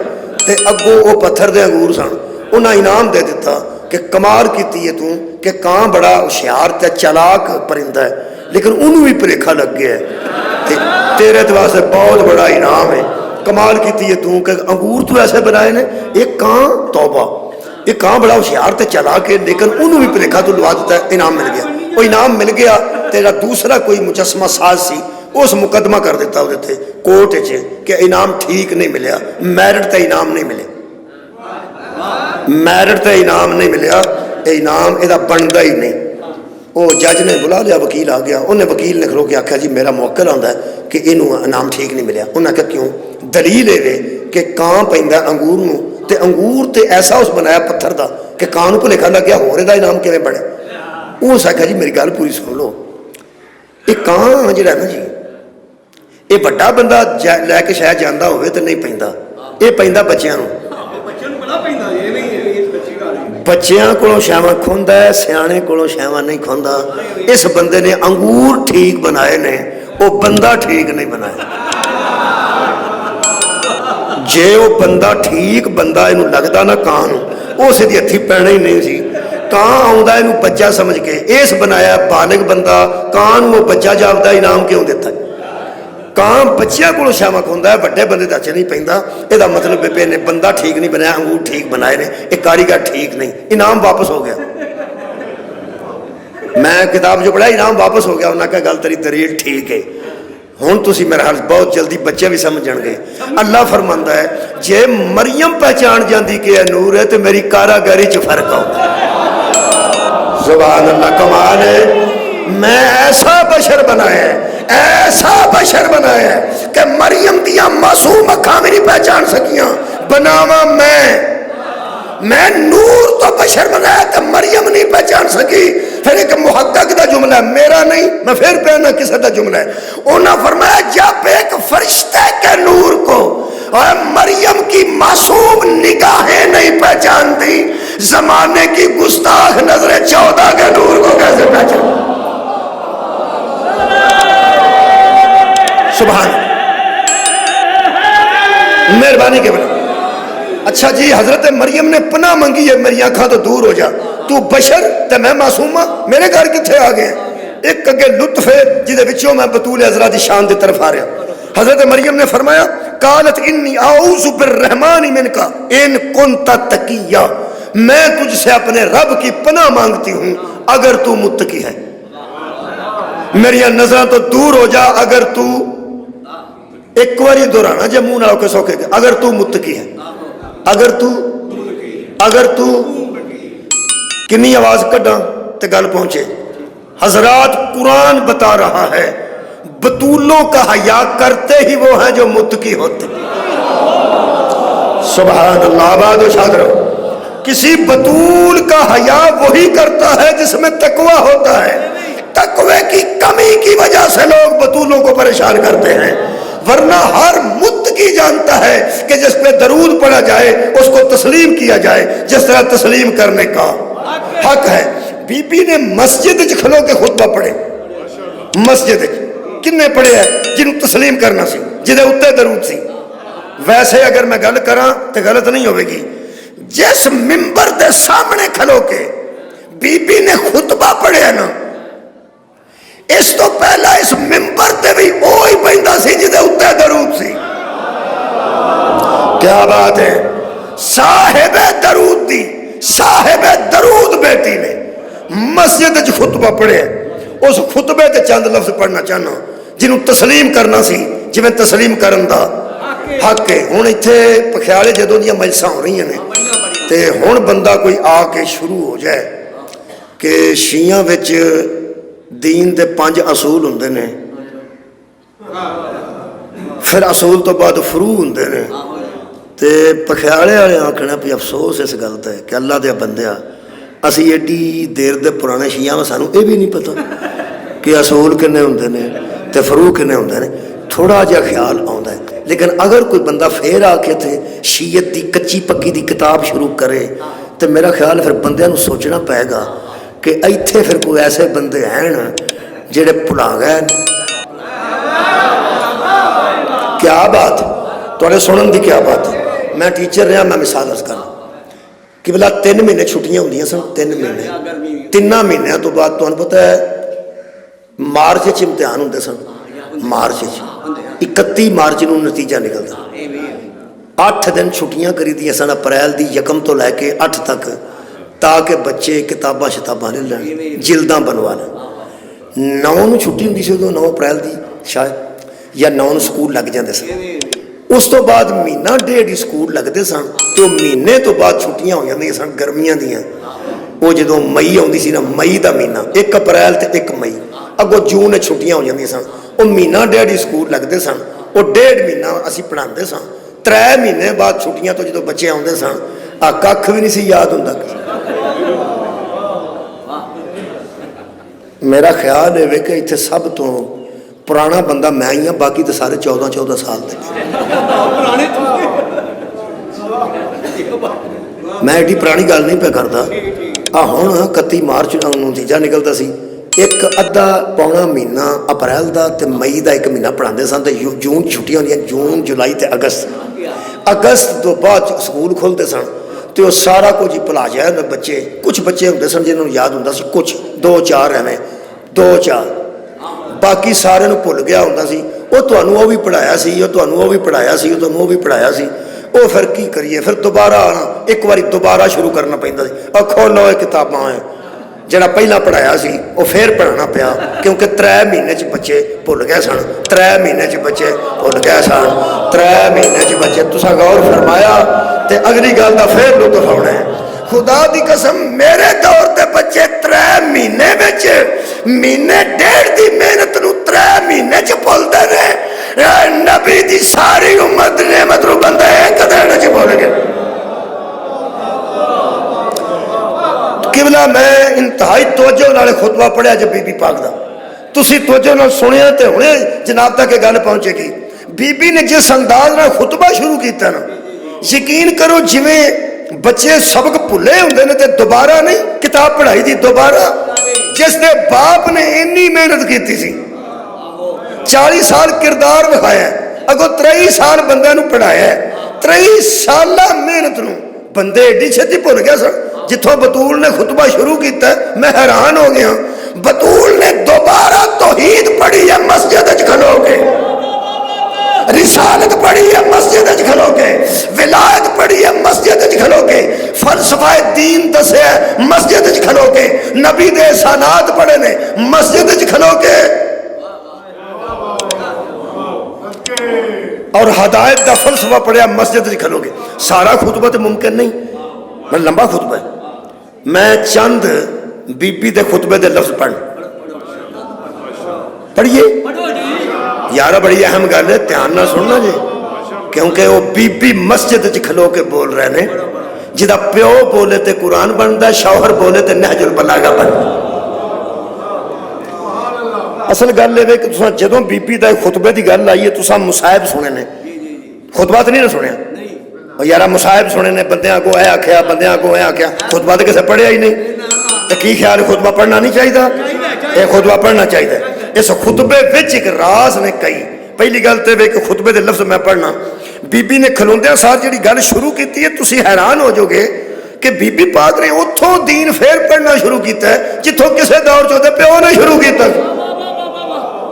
تے اگوں وہ پتھر دے انگور سن. انہاں انعام دے دیتا کہ کمال کیتی ہے تو کہ کان بڑا ہوشیار تے چلاک پرندہ ہے, لیکن انہوں بھی پریکھا لگ گیا ہے, تیرے تو واسطے بہت بڑا انعام ہے. کمال کیتی ہے تو کہ انگور تو ایسے بنائے نے, ایک کان توبہ, ایک کان بڑا ہوشیار تے چلاک ہے, لیکن انہوں بھی پریکھا تو لوا دیتا ہے. انعام مل گیا. وہ انعام مل گیا. تیرا دوسرا کوئی مجسمہ ساز سی, اس مقدمہ کر دیتا وہ تھے کوٹ چ کہ انعام ٹھیک نہیں ملیا, میرٹ تے انعام نہیں ملے, میرٹ تے انعام نہیں ملیا, انعام یہ بنتا ہی نہیں. وہ جج نے بلا لیا, وکیل آ گیا, انہیں وکیل نے کھلو کے آخیا جی میرا موکل آتا ہے کہ یہ انعام ٹھیک نہیں ملیا. انہیں کہا کیوں؟ دلیل یہ کہ کان پہ انگور نو تے انگور تے ایسا اس بنایا پتھر دا کہ کان کو لکھا لگ گیا ہو رہا انعام کیویں بنے. اس آخیا جی میری گل پوری سن لو, یہ کان جہاں نا جی یہ بڑا بندہ لے کے شاید جانا ہوئے تو نہیں پیندا, یہ پیندا بچیاں نو. بچیاں کو شاواں کھوندا ہے, سیانے کو شاواں نہیں کھوندا. اس بندے نے انگور ٹھیک بنائے نے, وہ بندہ ٹھیک نہیں بنایا. جے وہ بندہ ٹھیک بندہ اینو لگدا نا کان, اس دی ہتھی پینا ہی نہیں سی. کان آوندا اینو بچہ سمجھ کے, اس بنایا بالغ بندہ کان وہ بچہ جاپدا, انعام کیوں دیتا ہے؟ کان بچیاں کو شاواں کھوندا ہے, بڑے بندے دا اچھے نہیں پیندا. یہ مطلب ہے نے بندہ ٹھیک نہیں بنایا, انگور ٹھیک بنائے نے, یہ کاریگر ٹھیک نہیں. انعام واپس ہو گیا. میں کتاب جو پڑھا انعام واپس ہو گیا. انہاں کہا گل تیری دلیل ٹھیک ہے. ہوں تسی میرا حال بہت جلدی بچے بھی سمجھ جان گے. اللہ فرماندا ہے جے مریم پہچان جاندی کہ اے نور ہے تو میری کاراگری چ فرق آؤں. سبحان اللہ, کمال ہے. میں ایسا بشر بنایا ہے, ایسا بشر بنایا ہے کہ مریم دیاں معصوم اکھاں بھی نہیں پہچان سکیاں. بناواں میں نور تو بشر بنایا تو مریم نہیں پہچان سکی. پھر ایک محقق دا جملہ ہے, میرا نہیں, میں پھر پہنا کسی دا جملہ ہے. انہوں نے فرمایا جب ایک فرشتے کے نور کو اور مریم کی معصوم نگاہیں نہیں پہچانتی, زمانے کی گستاخ نظریں 14 کے نور کو کیسے پہچان؟ سبحان مہربانی کے بنا. اچھا جی حضرت مریم نے پناہ منگی ہے میری آنکھاں تو دور ہو جا, تو بشر تے میں معصومہ, میرے گھر کتھے آ گئے. ایک اگے لطف ہے جہدے وچوں میں بطول عذرا دی شان دی طرف آ رہا. حضرت مریم نے فرمایا قالت انی اعوذ بالرحمن منک ان کنت تقیا، میں تجھ سے اپنے رب کی پناہ مانگتی ہوں اگر تو متقی ہے، میری نظر تو دور ہو جا، اگر تو ایک باری دہرانا جے منہ نہ کے سوکھے، اگر تو متقی ہے، اگر تو کنی آواز کڈاں تے گل پہنچے۔ حضرات قرآن بتا رہا ہے بطولوں کا حیا کرتے ہی وہ ہیں جو متقی ہوتے۔ سبحان اللہ، آباد و شاد رہو۔ کسی بطول کا حیا وہی کرتا ہے جس میں تقوی ہوتا ہے، تقوی کی کمی کی وجہ سے لوگ بطولوں کو پریشان کرتے ہیں، ورنہ ہر متقی جانتا ہے کہ جس پہ درود پڑھا جائے اس کو تسلیم کیا جائے جس طرح تسلیم کرنے کا حق ہے۔ بی بی نے مسجد کھلو کے خطبہ پڑھے، مسجد کنے پڑھے ہے جنہوں تسلیم کرنا سی، جنہیں اتنے درود سی۔ ویسے اگر میں گل کراں تو غلط نہیں ہوئے گی، جس ممبر دے سامنے کھلو کے بی بی نے خطبہ پڑھے نا، اس تو پہلا اس ممبر تے بھی وہی پہندا سی جدے اتنے درود سی۔ کیا بات ہے، صاحب درود دی، صاحب درود بیٹی نے مسجد وچ خطبہ پڑھے، اس خطبے تے چند لفظ پڑھنا چاہنا جنہوں تسلیم کرنا سی، جویں تسلیم کرن دا حق ہے۔ ہن ایتھے پکھیالے جدوں دیاں مجلساں ہو رہی ہیں تے ہن بندہ کوئی آ کے شروع ہو جائے کہ شیعہ وچ دین دے 5 اصول ہوندے نے، پھر اصول تو بعد فروع ہوندے نے، تے پکھیالے والے آکھنا بھی افسوس اس گل تے کہ اللہ دے بندیا اسی ایڈی دیر دے پرانے شیعہ میں سانوں یہ بھی نہیں پتہ کہ اصول کنے ہوندے نے تے فروع کنے ہوندے نے، تھوڑا جہا خیال آوندا ہے۔ لیکن اگر کوئی بندہ پھر آ کے تے شیعت دی کچی پکی دی کتاب شروع کرے تو میرا خیال پھر بندیاں نوں سوچنا پائے گا کہ ایتھے پھر کوئی ایسے بندے ہیں جڑے بھلا گئے۔ کیا بات تھوڑے سنن دی، کیا بات ہے۔ میں ٹیچر رہا، میں مثال عرض کرنا کہ بلا 3 مہینے چھٹیاں ہوندیاں سن، 3 مہینے، 3 مہینوں تو بعد تمہیں پتہ ہے مارچ چ امتحان ہوندے سن، مارچ 31 مارچ نو نتیجہ نکلدا، 8 دن چھٹیاں کری دیا سن، اپریل دی 1 تو لے کے 8 تک، تاکہ بچے کتاباں شتاباں لے لین، جلداں بنوا لین۔ 9 نو چھٹی ہوندی سی، 9 اپریل دی شاید، یا 9 نو سکول لگ جاندے سن۔ اس تو بعد مہینہ ڈیڑھ سکول لگتے سن، تو مہینے تو بعد چھٹیاں ہو جاندیاں سن گرمیاں دیاں۔ وہ جدوں مئی آتی سی نا، مئی کا مہینہ 1 اپریل تے 1 مئی، اگوں جون چھٹیاں ہو جاندیاں سن، وہ مہینہ ڈیڑھ سکول لگتے سن، وہ 1.5 مہینہ اسی پڑھاتے سن۔ 3 مہینے بعد چھٹیاں تو جدوں بچے آتے سن، کھ بھی نہیں سی یاد ہوندا۔ میرا خیال ہے کہ اتنے سب تو پرانا بندہ میں ہی ہوں، باقی تو سارے 14 سال تک۔ میں ایڈی پرانی گل نہیں پہ کرتا۔ ہوں 31 مارچ نتیجہ نکلتا سی، 1 ادھا پونا مہینہ اپریل دا تے مئی دا 1 مہینہ پڑھاتے سن، تے جون چھٹیاں ہوندیاں، جون جولائی تے اگست تو بعد سکول کھولتے سن، تو وہ سارا کچھ ہی بھلا جائے بچے۔ کچھ بچے ہوندے سن جنہوں یاد ہوتا سی، کچھ 2-4 ایویں 2-4، باقی سارے بھول گیا ہوتا سی۔ وہ تمہوں وہ بھی پڑھایا سی، وہ تمہوں وہ بھی پڑھایا سی، وہ تمہوں وہ بھی پڑھایا سی۔ وہ پھر کی کریے، پھر دوبارہ آنا، ایک باری دوبارہ شروع کرنا پہنتا سی، اور کھولو یہ کتاباں ہیں جڑا پہلا پڑھایا سی وہ پھر پڑھانا پیا، کیونکہ 3 مہینے چ بچے بھول گئے سن، 3 مہینے چ بچے بھول گئے سن، 3 مہینے چ بچے۔ تساں غور فرمایا تے اگلی گل دا پھر لطف آنا ہے۔ خدا دی قسم میرے دور دے بچے 3 مہینے وچ، مہینے ڈیڑھ دی محنت نو 3 مہینے چ بھولدے نے۔ نبی دی ساری امت نے مطلب بندے کدے نہ چ بھول گئے۔ قبلہ میں انتہائی توجہ نال خطبہ پڑھیا جب بی بی پاک دا، تسی توجہ نال سنیا تے ہونے جناب تک یہ گل پہنچے گی۔ بی بی نے جس انداز نال خطبہ شروع کیتا نا، یقین کرو جویں بچے سبق بھلے ہوندے نے تے دوبارہ نہیں کتاب پڑھائی دی دوبارہ۔ جس نے باپ نے اتنی محنت کیتی سی، 40 سال کردار وکھایا ہے، اگوں 23 سال بندے نو پڑھایا ہے، 23 سالہ محنت نو بندے ایڈی چھتی بھول گیا سن۔ جتوں بطول نے خطبہ شروع کیتا ہے میں حیران ہو گیا، بطول نے دوبارہ توحید پڑھی ہے مسجد وچ کھلو کے۔ ولایت پڑھی ہے مسجد وچ کھلو کے، فلسفہ دین دسے مسجد وچ کھلو کے، نبی دے احسانات پڑھے نے مسجد وچ کھلو کے، اور ہدایت دا فلسفہ پڑھیا مسجد وچ کھلو کے۔ سارا خطبہ تو ممکن نہیں، میں لمبا خطبہ ہے، میں چند بی بی دے خطبے دے لفظ پڑھ پڑھیے یارہ، بڑی اہم گل ہے، دھیان نہ سننا جی، کیونکہ وہ بی بی مسجد وچ کھلو کے بول رہے نے، جدا پیو بولے تے قرآن بنتا ہے، شوہر بولے تے نہج البلاغہ بنتا ہے۔ اصل گل ہے کہ تساں جدوں بی بی دا خطبے دی گل آئی ہے تساں مصائب سنے نے، خطبہ تو نہیں نہ سنیا، اور یارہ مصائب سنے نے، بندیاں کو اے آکھیا بندیاں کو اے آکھیا، خطبہ تو کسے پڑھیا ہی نہیں، تو کی خیال خطبہ پڑھنا نہیں چاہیے؟ اے خطبہ پڑھنا چاہیے۔ اس خطبے وچ ایک راز نے کئی، پہلی گل تے کہ خطبے دے لفظ میں پڑھنا، بی بی نے کھلوندیاں سار جڑی گل شروع کیتی ہے، تسی حیران ہو جو گے کہ بی بی پاک نے اتھوں دین پھر پڑھنا شروع کیتا ہے جتھوں کسے دور چ پیو نے شروع کیتا۔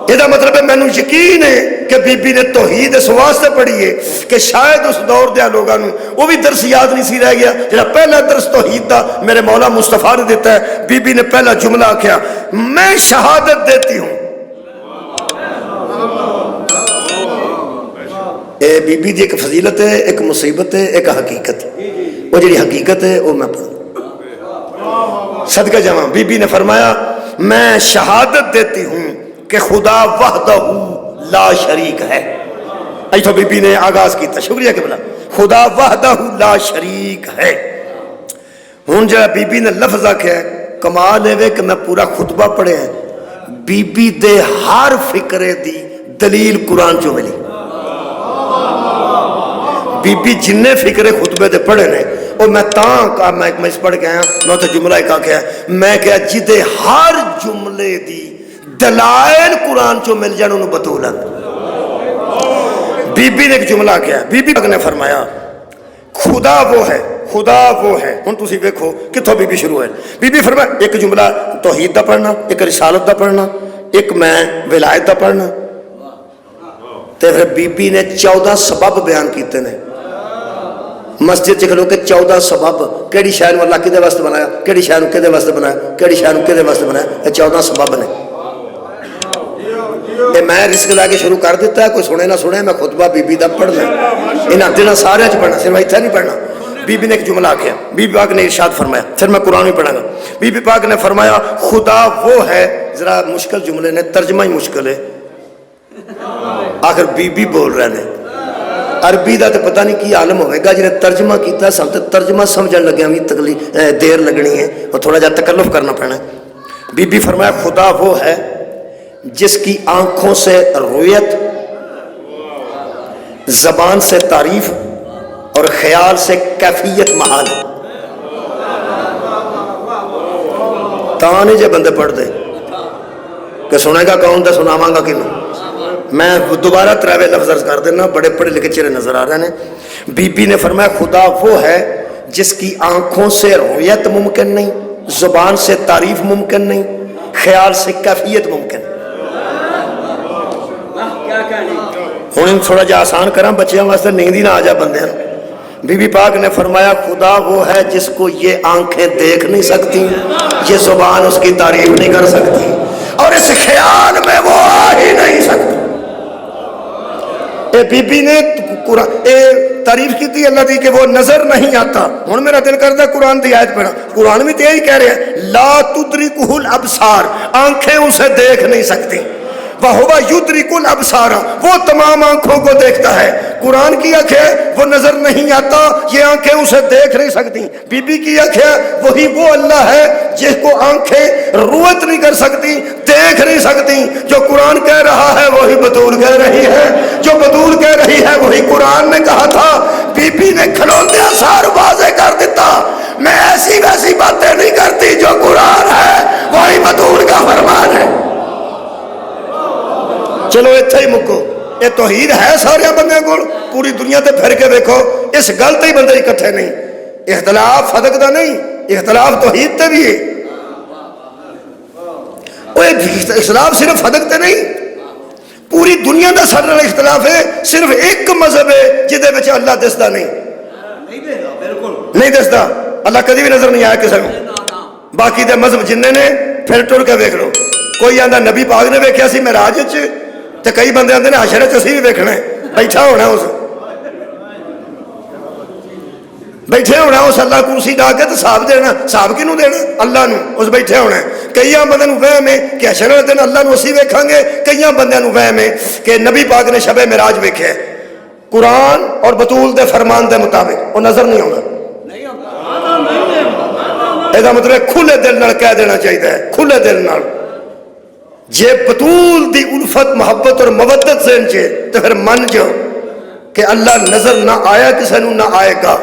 یہ مطلب ہے مینوں یقین ہے کہ بی بی نے توحید اس واسطے پڑھی ہے کہ شاید اس دور دے لوگاں نوں وہ بھی درس یاد نہیں سی رہ گیا جڑا پہلا درس توحید دا میرے مولا مصطفیٰ نے دیتا ہے۔ بی بی نے پہلا جملہ آکھیا، میں شہادت دیتی ہوں۔ اے بی بی دی ایک فضیلت ہے، ایک مصیبت ہے، ایک حقیقت ہے۔ وہ جڑی حقیقت ہے وہ میں پڑھوں، صدقہ جاواں۔ بی بی نے فرمایا، میں شہادت دیتی ہوں کہ خدا وحدہ لا شریک ہے۔ ایتھوں بی بی نے آغاز کیتا، شکریہ کہ بلا، خدا وحدہ لا شریک ہے۔ ہن جڑا بی بی نے لفظ آکھیا ہے، کمال ہے کہ میں پورا خطبہ پڑھے ہیں، بی بی دے ہر فکرے دی دلیل قرآن چوں ملی۔ بی بی جننے فکرے خطبے دے پڑھے نے اور میں تاں میں اس پڑھ کے آیا، میں تو جملہ ایک آکھیا میں کہا جدے ہر جملے دی دلائل قرآن چوں مل جان انہوں بطولا۔ بی بی نے ایک جملہ کیا، بی بی نے فرمایا خدا وہ ہے، خدا وہ ہے۔ ہن تسی دیکھو کتھوں بی بی شروع ہے۔ بی بی فرمایا ایک جملہ توحید دا پڑھنا، ایک رسالت دا پڑھنا، ایک میں ولایت دا پڑھنا، تے پھر بی بی نے 14 سبب بیان کیتے نے مسجد چکھلو کے 14 سبب، کیڑی شے نوں اللہ کدے واسطے بنایا، کیڑی شے نوں کدے واسطے بنایا، کیڑی شے نوں کدے واسطے بنایا، یہ 14 سبب نے۔ یہ میں رزق لا کے شروع کر دیتا ہے، کوئی سنے نہ سنے، میں خطبہ بی بی دا پڑھنا، انہاں دنوں سارے چ پڑھنا، صرف ایتھے نہیں پڑھنا۔ بی بی نے ایک جملہ آکھیا، بی بی پاک نے ارشاد فرمایا، پھر میں قرآن بھی پڑھاں گا۔ بی بی پاک نے فرمایا خدا وہ ہے، ذرا مشکل جملے نے، ترجمہ ہی مشکل ہے، آخر بی بی بول رہے ہیں، عربی دا تو پتہ نہیں کی عالم ہوئے گا جنہیں ترجمہ کیتا ہے، سب تو ترجمہ سمجھن لگے ہمیں دیر لگنی ہے اور تھوڑا جا تکلف کرنا پڑنا ہے۔ بی بی فرمایا خدا وہ ہے جس کی آنکھوں سے رویت، زبان سے تعریف اور خیال سے کیفیت محال ہے۔ تانے جے بندے پڑھ دے کہ سنے گا کون دے سناواں گا کنوں، میں دوبارہ تراوے لفظ عرض کر دینا، بڑے پڑھے لکھے چہرے نظر آ رہے ہیں۔ بی بی نے فرمایا خدا وہ ہے جس کی آنکھوں سے رویت ممکن نہیں، زبان سے تعریف ممکن نہیں، خیال سے کیفیت ممکن۔ ہوں تھوڑا جا آسان کراں بچیاں واسطے، نیند ہی نہ آ جا بندے۔ بی بی پاک نے فرمایا خدا وہ ہے جس کو یہ آنکھیں دیکھ نہیں سکتی، یہ زبان اس کی تعریف نہیں کر سکتی، اور اس خیال میں وہ آ ہی نہیں سکتی۔ بی بی نے تعریف کی تھی اللہ دی کہ وہ نظر نہیں آتا۔ ہن میرا دل کرتا ہے قرآن دی آیت پڑھا، قرآن بھی تو یہی کہہ رہے ہیں لا تدرکہ الابصار، آنکھیں اسے دیکھ نہیں سکتی، وَهُوَ يُدْرِكُ الْأَبْصَارَ، وہ تمام آنکھوں کو دیکھتا ہے۔ قرآن کی آنکھیں وہ نظر نہیں آتا، یہ آنکھیں اسے دیکھ نہیں سکتی۔ بی بی کی آنکھیں وہی وہ اللہ ہے جس کو آنکھیں رویت نہیں کر سکتی، دیکھ نہیں سکتی۔ جو قرآن کہہ رہا ہے وہی بطول کہہ رہی ہے، جو بطول کہہ رہی ہے وہی قرآن نے کہا تھا۔ بی بی نے کھلوندے سار واضح کر دیتا، میں ایسی ویسی باتیں نہیں کرتی، جو قرآن ہے وہی بطول کا فرمان ہے۔ چلو اتھے ہی مکو، یہ توحید ہے سارے بندے کو، پوری دنیا تے پھر کے دیکھو اس گل تے ہی بندے اکٹھے نہیں، اختلاف صدق دا نہیں، اختلاف توحید تے بھی ہے۔ اختلاف صرف صدق تے نہیں، پوری دنیا دا سارا اختلاف ہے، صرف ایک مذہب ہے جدے وچ اللہ دسدا نہیں، نہیں دستا اللہ کدی بھی نظر نہیں آیا کسی کو باقی دے مذہب جننے نے پھر ٹر کے ویکھ لو کوئی آندا نبی پاک نے ویکھیا سی معراج وچ تے کئی بندے آندے نے حشر وچ اسی بھی ویکھنا ہے بیٹھا ہونا اس بیٹھے ہونا اس اللہ کرسی ڈا کے تو حساب دینا حساب کنوں دینا اللہ نو اس بیٹھے ہونا ہے کئی بندے نو وہم ہے کہ حشر والے دن اللہ نو اسی ویکھاں گے کئی بندے نو وہم ہے کہ نبی پاک نے شب معراج ویکھیا ہے قرآن اور بطول دے فرمان دے مطابق وہ نظر نہیں آتا یہ مطلب کھلے دل نال کہہ دینا چاہیے کھلے دل نال جے بطول دی الفت محبت اور مودت ذہن چے تو پھر من جو کہ اللہ نظر نہ آیا کسی نو نہ آئے گا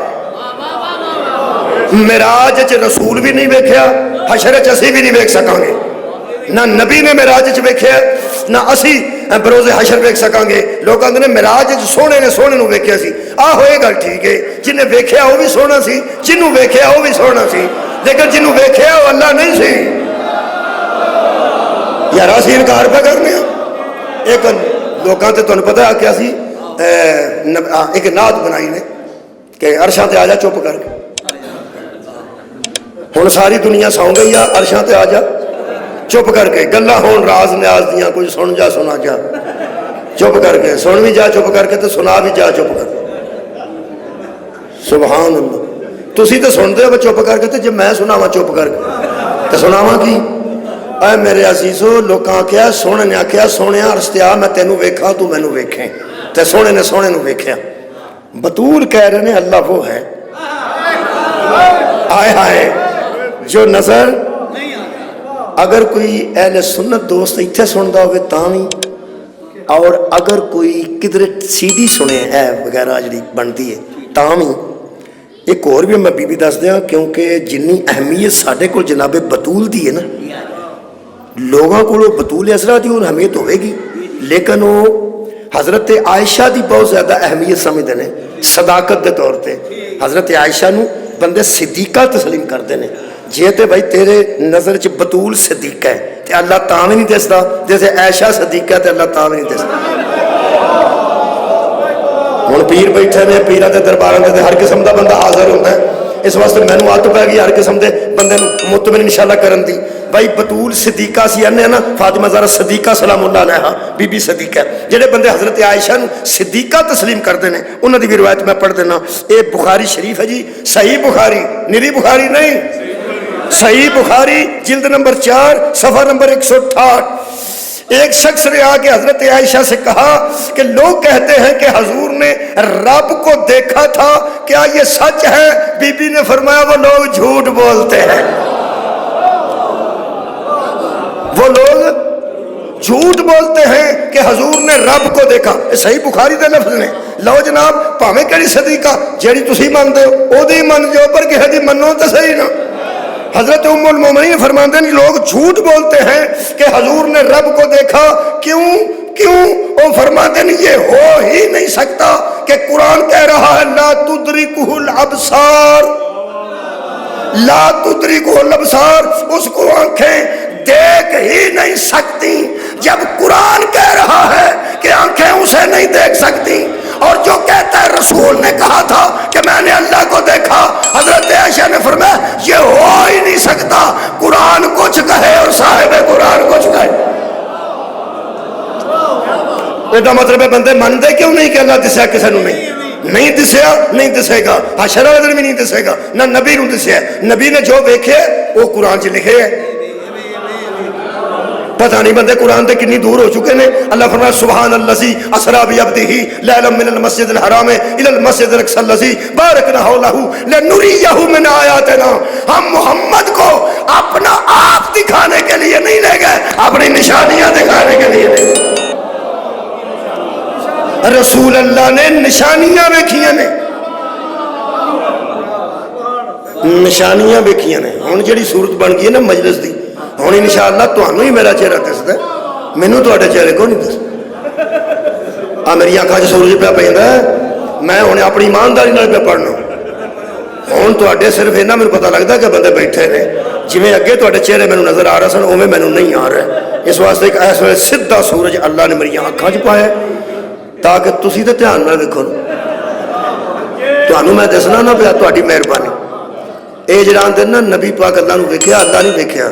معراج وچ رسول بھی نہیں ویکھیا حشر وچ اسی بھی نہیں ویکھ سکاں گے نہ نبی نے معراج وچ ویکھیا نہ اسی بروز حشر ویکھ سکاں گے لوگ آندے نے معراج وچ سونے نے سونے نو ویکھیا سی ہوئے گل ٹھیک ہے جنہیں ویکھیا وہ بھی سونا سی جنوں ویکھیا وہ بھی سونا سی لیکن جنوں ویکھیا وہ اللہ نہیں سی یار اسی انکار پہ کرنے ایک لوگاں تے تانوں پتہ ہے کیا سی ایک نعت بنائی نے کہ عرشاں تے آ جا چپ کر کے ہن ساری دنیا سو گئی آ عرشاں تے آ جا چپ کر کے گلاں ہون راز نیاز دیاں کوئی سن جا سنا جا چپ کر کے سن بھی جا چپ کر کے تو سنا بھی جا چپ کر سبحان اللہ تسی تو سنتے ہو چپ کر کے تو جب میں سناواں چپ کر کے تو سناواں کی اے میرے عزیزو لوکاں آکھیا سونے نے آکھیا سونے عرش تے آ میں تینوں ویکھاں تو مینوں ویکھیں تے سونے نے سونے نو ویکھیا بطول کہہ رہے ہیں اللہ وہ ہے آئے ہائے جو نظر اگر کوئی اہل سنت دوست اتنے سنتا ہوئے تاں اور اگر کوئی کدھر سی ڈی سنے ہے وغیرہ جڑی بنتی ہے تاں ایک اور بھی میں بی بی دس دیا کیونکہ جنی اہمیت ساڈے کو جناب بطول دی ہے نا لوگوں کو بطول اسرا دی اور اہمیت ہوئے گی لیکن وہ حضرت عائشہ دی بہت زیادہ اہمیت سمجھتے ہیں صداقت دے طور پہ حضرت عائشہ نو بندے صدیقہ تسلیم کرتے ہیں جی تے بھائی تیرے نظر چ بطول صدیقہ ہے تے اللہ تاں بھی نہیں دستا جیسے عائشہ صدیقہ ہے تے اللہ تاں بھی نہیں دستا ہن پیر بیٹھے نے پیراں دے درباراں دے ہر قسم دا بندہ حاضر ہوتا ہے اس واسطے مینوں عادت پی گئی ہر قسم دے بندے نوں مطمئن انشاءاللہ کرن دی بھائی بطول صدیقہ سی آنے نا فاطمہ زہرا صدیقہ سلام اللہ علیہا بی بی صدیقہ جڑے بندے حضرت عائشہ نو صدیقہ تسلیم کرتے ہیں انہوں دی بھی روایت میں پڑھ دینا اے بخاری شریف ہے جی صحیح بخاری نری بخاری نہیں صحیح بخاری جلد نمبر 4 صفحہ نمبر 168 ایک شخص نے آ کے حضرت عائشہ سے کہا کہ لوگ کہتے ہیں کہ حضور نے رب کو دیکھا تھا کیا یہ سچ ہے بی بی نے فرمایا وہ لوگ جھوٹ بولتے ہیں وہ لوگ جھوٹ بولتے ہیں کہ حضور نے رب کو دیکھا صحیح بخاری دے لفظ نے لو جناب پاویں کہڑی صدیقہ جیڑی تسی مانتے ہو او دی من جو پر کہے دی منو تے صحیح نا حضرت ام المومنین فرماتے ہیں لوگ جھوٹ بولتے ہیں کہ حضور نے رب کو دیکھا کیوں وہ فرماتے ہیں یہ ہو ہی نہیں سکتا کہ قرآن کہہ رہا ہے لا تدرکہ الابصار لا تدرکہ الابصار اس کو آنکھیں دیکھ ہی نہیں سکتی جب قرآن کہہ رہا ہے کہ آنکھیں اسے نہیں دیکھ سکتی اور جو کہتا ہے رسول نے کہا تھا کہ میں نے اللہ کو دیکھا حضرت عائشہ نے فرمایا یہ ہو ہی نہیں سکتا قرآن کچھ کہے اور صاحب قرآن کچھ کہے یہ مطلب ہے بندے مانتے کیوں نہیں کہ اللہ دسیا کسی نے نہیں دسیا نہیں دسے گا حشر والے دن بھی نہیں دسے گا نہ نبی نو دسیا نبی نے جو دیکھے وہ قرآن چ لکھے ہے پتہ نہیں بندے قرآن تے کتنی دور ہو چکے ہیں اللہ فرمایا سبحان الذی اسرا بعبدہ لیلا من المسجد الحرام الى المسجد الاقصى الذی بارکنا حولہ لنریہ من آیاتنا ہم محمد کو اپنا آپ دکھانے کے لیے نہیں لے گئے اپنی نشانیاں دکھانے کے لیے لے گئے رسول اللہ نے نشانیاں ویکھیاں نے نشانیاں ویکھیاں نے ہن جڑی صورت بن گئی ہے نا مجلس دی ہن انشاءاللہ تانوں ہی میرا چہرہ دسدا ہے مینوں تہاڈے چہرے کو نہیں دسدا آ میری اکھاں 'چ سورج پیا پیندا ہے میں ہن اپنی ایمانداری نال پیا پڑھنا ہن تہاڈے صرف اینا مینوں پتہ لگدا کہ بندے بیٹھے نے جویں اگے تہاڈے چہرے مینوں نظر آ رہے سن اوویں مینوں نہیں آ رہا اس واسطے ایک اس ویلے سیدھا سورج اللہ نے میری اکھاں 'چ پایا تاکہ تسی تے دھیان نال ویکھو تانوں میں دسنا نہ پیا تہاڈی مہربانی ਇਹ ਜਿਹੜਾ ਆਂਦੇ ਨਾ ਨਬੀ ਪਾਕ ਅੱਲਾ ਨੂੰ ਵੇਖਿਆ, ਅੱਲਾ ਨਹੀਂ ਵੇਖਿਆ।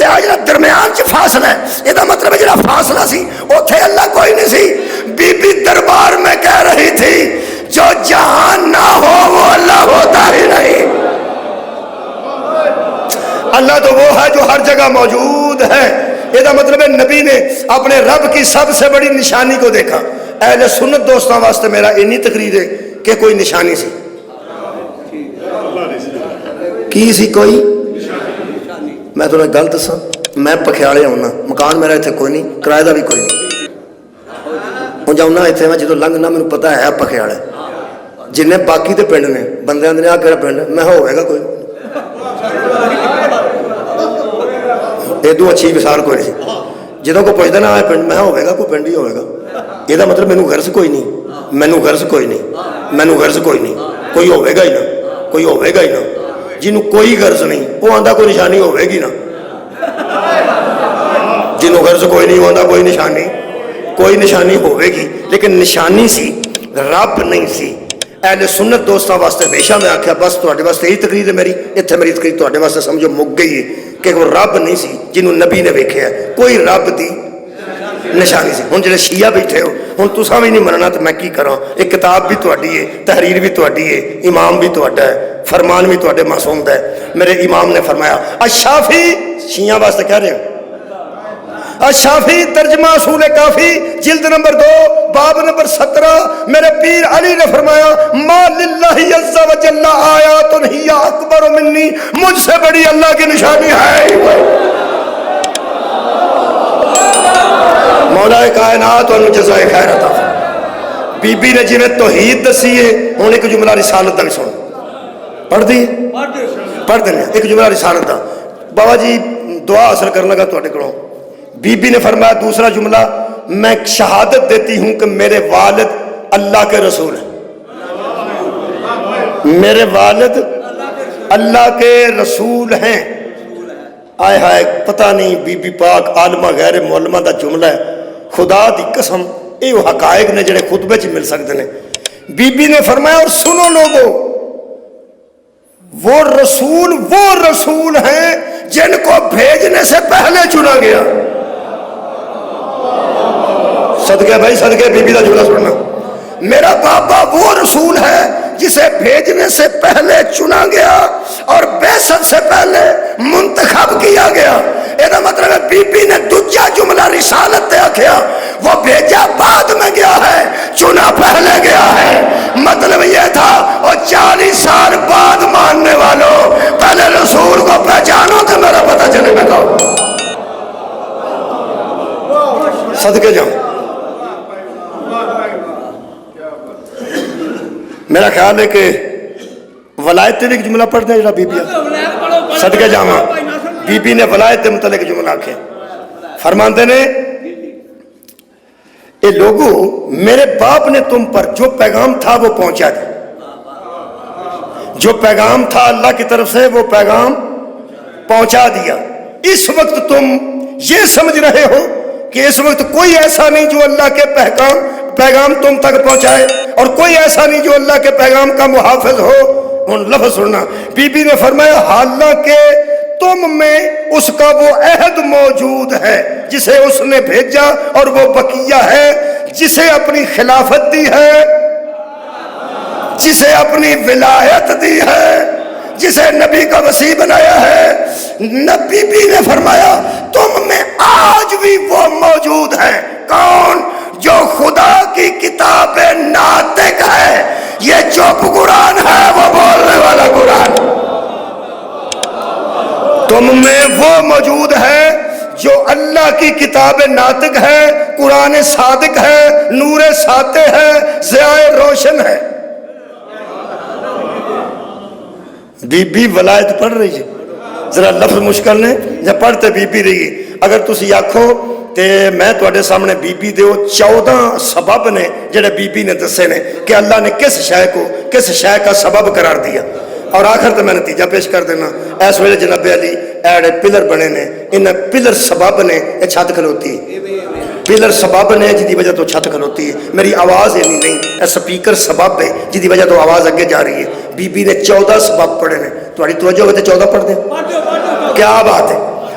تے آ جڑا درمیان چ فاصلہ ہے، یہ مطلب ہے جڑا فاصلہ سی اوتھے اللہ کوئی نہیں سی۔ بی بی دربار میں کہہ رہی تھی جو جہاں نہ ہو وہ اللہ ہوتا ہی نہیں۔ اللہ تو وہ ہے جو ہر جگہ موجود ہے۔ یہ مطلب ہے نبی نے اپنے رب کی سب سے بڑی نشانی کو دیکھا۔ اہل سنت دوستاں واسطے میرا اینی تقریر ہے کہ کوئی نشانی سی کی سی کوئی، میں تمہیں گل دساں، میں پکھیاڑے ہونا، مکان میرا اتنے کوئی نہیں، کرایہ دا بھی کوئی نہیں، ہوں جاؤنا اتنے میں جدو لنگنا مجھے پتا ہے پکھیاڑے، جن باقی تے پنڈ نے بندے آدھے آ کہڑا پنڈ میں ہوئے گا کوئی، ادو اچھی مثال کوئی نہیں، جدوں کو پوچھتا نا پنڈ میں ہوئے گا کوئی پنڈ ہی ہوئے گا، یہ مطلب مینو غرض کوئی نہیں، مینو غرض کوئی نہیں، مینو غرض کوئی نہیں، کوئی ہوئے گا ہی نہ، کوئی ہوئے گا ہی نہ، جنہوں کوئی غرض نہیں وہ آندا کوئی نشانی ہوئے گی نا، جنہوں غرض کوئی نہیں آندا کوئی نشانی ہوئے گی، لیکن نشانی سی رب نہیں سی۔ اہل سنت دوستاں واسطے ہمیشہ میں آکھیا بس تواڈے واسطے یہی تقریر ہے میری، اتنے میری تقریر تواڈے واسطے سمجھو مک گئی ہے کہ وہ رب نہیں سی جنہوں نبی نے ویکھیا ہے، کوئی رب دی نشانی سی۔ ہن جڑے شیعہ بیٹھے ہو ہن تساں بھی نہیں مننا تو میں کی کراں، ایک کتاب بھی تواڈی ہے، تحریر بھی تواڈی ہے، امام بھی تواڈا ہے، فرمان بھی تواڈے معصوم دا ہے۔ میرے امام نے فرمایا الشافی، شیعہ واسطے کہہ رہے ہیں الشافی ترجمہ اصول کافی جلد نمبر 2 باب نمبر 17، میرے پیر علی نے فرمایا ما للہ عز و جل آیات ہی اکبر منی، مجھ سے بڑی اللہ کی نشانی ہے مولا کائنات اور جزائے خیر عطا۔ بی بی نے جنہیں توحید دسی ہے، ہوں ایک جملہ رسالت دا بھی سن پڑھ دی، پڑھ دینا ایک جملہ رسالت دا۔ بابا جی دعا حاصل کرنے لگا تو کو، بی بی نے فرمایا دوسرا جملہ میں شہادت دیتی ہوں کہ میرے والد اللہ کے رسول ہیں، میرے والد اللہ کے رسول ہیں۔ آئے ہائے پتہ نہیں بی بی پاک عالمہ غیر معلمہ دا جملہ ہے، خدا دی قسم یہ حقائق نے جڑے خطبے چ مل سکتے ہیں۔ بی بی نے فرمایا اور سنو لوگو، وہ رسول ہیں جن کو بھیجنے سے پہلے چنا گیا۔ صدقے بھائی صدقے بی بی دا جملہ سننا، میرا بابا وہ رسول ہے جسے بھیجنے سے پہلے چنا گیا اور بعثت سے پہلے منتخب کیا گیا۔ یہ مطلب ہے بی بی نے دوجا جملہ رسالت دے آکھیا، وہ بھیجا بعد میں گیا ہے، چنا پہلے گیا ہے۔ مطلب یہ تھا اور 40 سال بعد ماننے والوں پہلے رسول کو پہچانو کہ میرا پتہ چلے میں کہوں صدقے جاؤں۔ میرا خیال ہے کہ ولایت ایک جملہ پڑھتے ہیں جڑا بی بی صدقے جاواں، بی بی نے ولایت کے متعلق جملہ آکھے، فرماندے نے اے لوگو میرے باپ نے تم پر جو پیغام تھا وہ پہنچا دیا، جو پیغام تھا اللہ کی طرف سے وہ پیغام پہنچا دیا۔ اس وقت تم یہ سمجھ رہے ہو کہ اس وقت کوئی ایسا نہیں جو اللہ کے پیغام تم تک پہنچائے، اور کوئی ایسا نہیں جو اللہ کے پیغام کا محافظ ہو۔ ان لفظ سننا، بی بی نے فرمایا حالانکہ تم میں اس کا وہ عہد موجود ہے جسے اس نے بھیجا، اور وہ بقیہ ہے جسے اپنی خلافت دی ہے، جسے اپنی ولایت دی ہے، جسے نبی کا وصی بنایا ہے۔ نبی بھی نے فرمایا تم میں آج بھی وہ موجود ہے، کون؟ جو خدا کی کتاب ناطق ہے، یہ چپ قرآن ہے، وہ بولنے والا قرآن۔ تم میں وہ موجود ہے جو اللہ کی کتاب ناطق ہے، قرآن صادق ہے، نور ساطع ہے، ضیاء روشن ہے۔ بی بی ولایت پڑھ رہی ہے، ذرا لفظ مشکل نے جب پڑھتے بی بی رہی۔ اگر تسی آکھو تے میں تواڈے سامنے بی بی دے 14 سبب نے جڑے بی بی نے دسے نے کہ اللہ نے کس شے کو کس شے کا سبب قرار دیا۔ اور آخر تے میں نتیجہ پیش کر دینا، اس ویلے جناب علی ایڑے پلر بنے نے، ان پلر سبب نے یہ چھت کھلوتی ہے، پلر سبب نے جی دی وجہ تو چھت کھلوتی ہے۔ میری آواز یعنی نہیں، اے سپیکر سبب ہے جی دی وجہ تو آواز اگے جا رہی ہے۔ بی بی نے 14 سبب پڑھے نے، تھوڑی توجہ ہوتے 14 پڑھ دیں، کیا بات ہے۔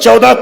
14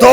2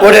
ਉਹਦੇ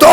2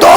2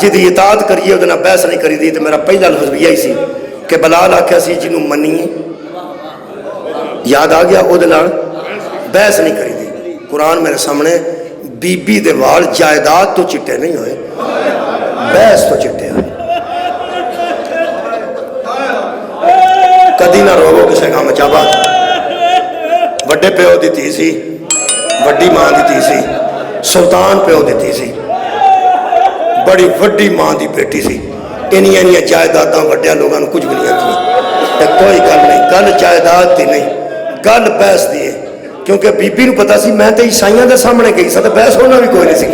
ਜਿਹਦੀ ਇਤਾਅਤ ਕਰੀਏ ਉਹਦੇ ਨਾਲ ਬਹਿਸ ਨਹੀਂ ਕਰੀਦੀ। ਤੇ ਮੇਰਾ ਪਹਿਲਾ ਲਫ਼ਜ਼ ਵੀ ਇਹੀ ਸੀ ਕਿ ਬਲਾਲ ਆਖਿਆ ਸੀ ਜਿਹਨੂੰ ਮੰਨੀਏ, ਯਾਦ ਆ ਗਿਆ, ਉਹਦੇ ਨਾਲ ਬਹਿਸ ਨਹੀਂ ਕਰੀਦੀ। ਕੁਰਾਨ ਮੇਰੇ ਸਾਹਮਣੇ, ਬੀਬੀ ਦੇ ਵਾਲ ਜਾਇਦਾਦ ਤੋਂ ਚਿੱਟੇ ਨਹੀਂ ਹੋਏ, ਬਹਿਸ ਤੋਂ ਚਿੱਟੇ ਹੋਏ। ਕਦੀ ਨਾ ਰੋਵੋ ਕਿਸੇ ਕੰਮ ਚਾਬਾ। ਵੱਡੇ ਪਿਓ ਦੀ ਧੀ ਸੀ, ਵੱਡੀ ਮਾਂ ਦੀ ਧੀ ਸੀ, ਸੁਲਤਾਨ ਪਿਓ ਦੀ ਧੀ ਸੀ, ਬੜੀ ਵੱਡੀ ਮਾਂ ਦੀ ਬੇਟੀ ਸੀ। ਇੰਨੀਆਂ ਜਾਇਦਾਦਾਂ ਵੱਡਿਆਂ ਲੋਕਾਂ ਨੂੰ ਕੁਝ ਵੀ ਨਹੀਂ ਆਉਂਦੀਆਂ। ਤੇ ਕੋਈ ਗੱਲ ਨਹੀਂ, ਗੱਲ ਜਾਇਦਾਦ ਦੀ ਨਹੀਂ, ਗੱਲ ਬਹਿਸ ਦੀ ਹੈ। ਕਿਉਂਕਿ ਬੀਬੀ ਨੂੰ ਪਤਾ ਸੀ ਮੈਂ ਤੇ ਈਸਾਈਆਂ ਦੇ ਸਾਹਮਣੇ ਗਈ ਸਾਂ, ਤੇ ਬਹਿਸ ਹੋਣਾ ਵੀ ਕੋਈ ਨਹੀਂ ਸੀ।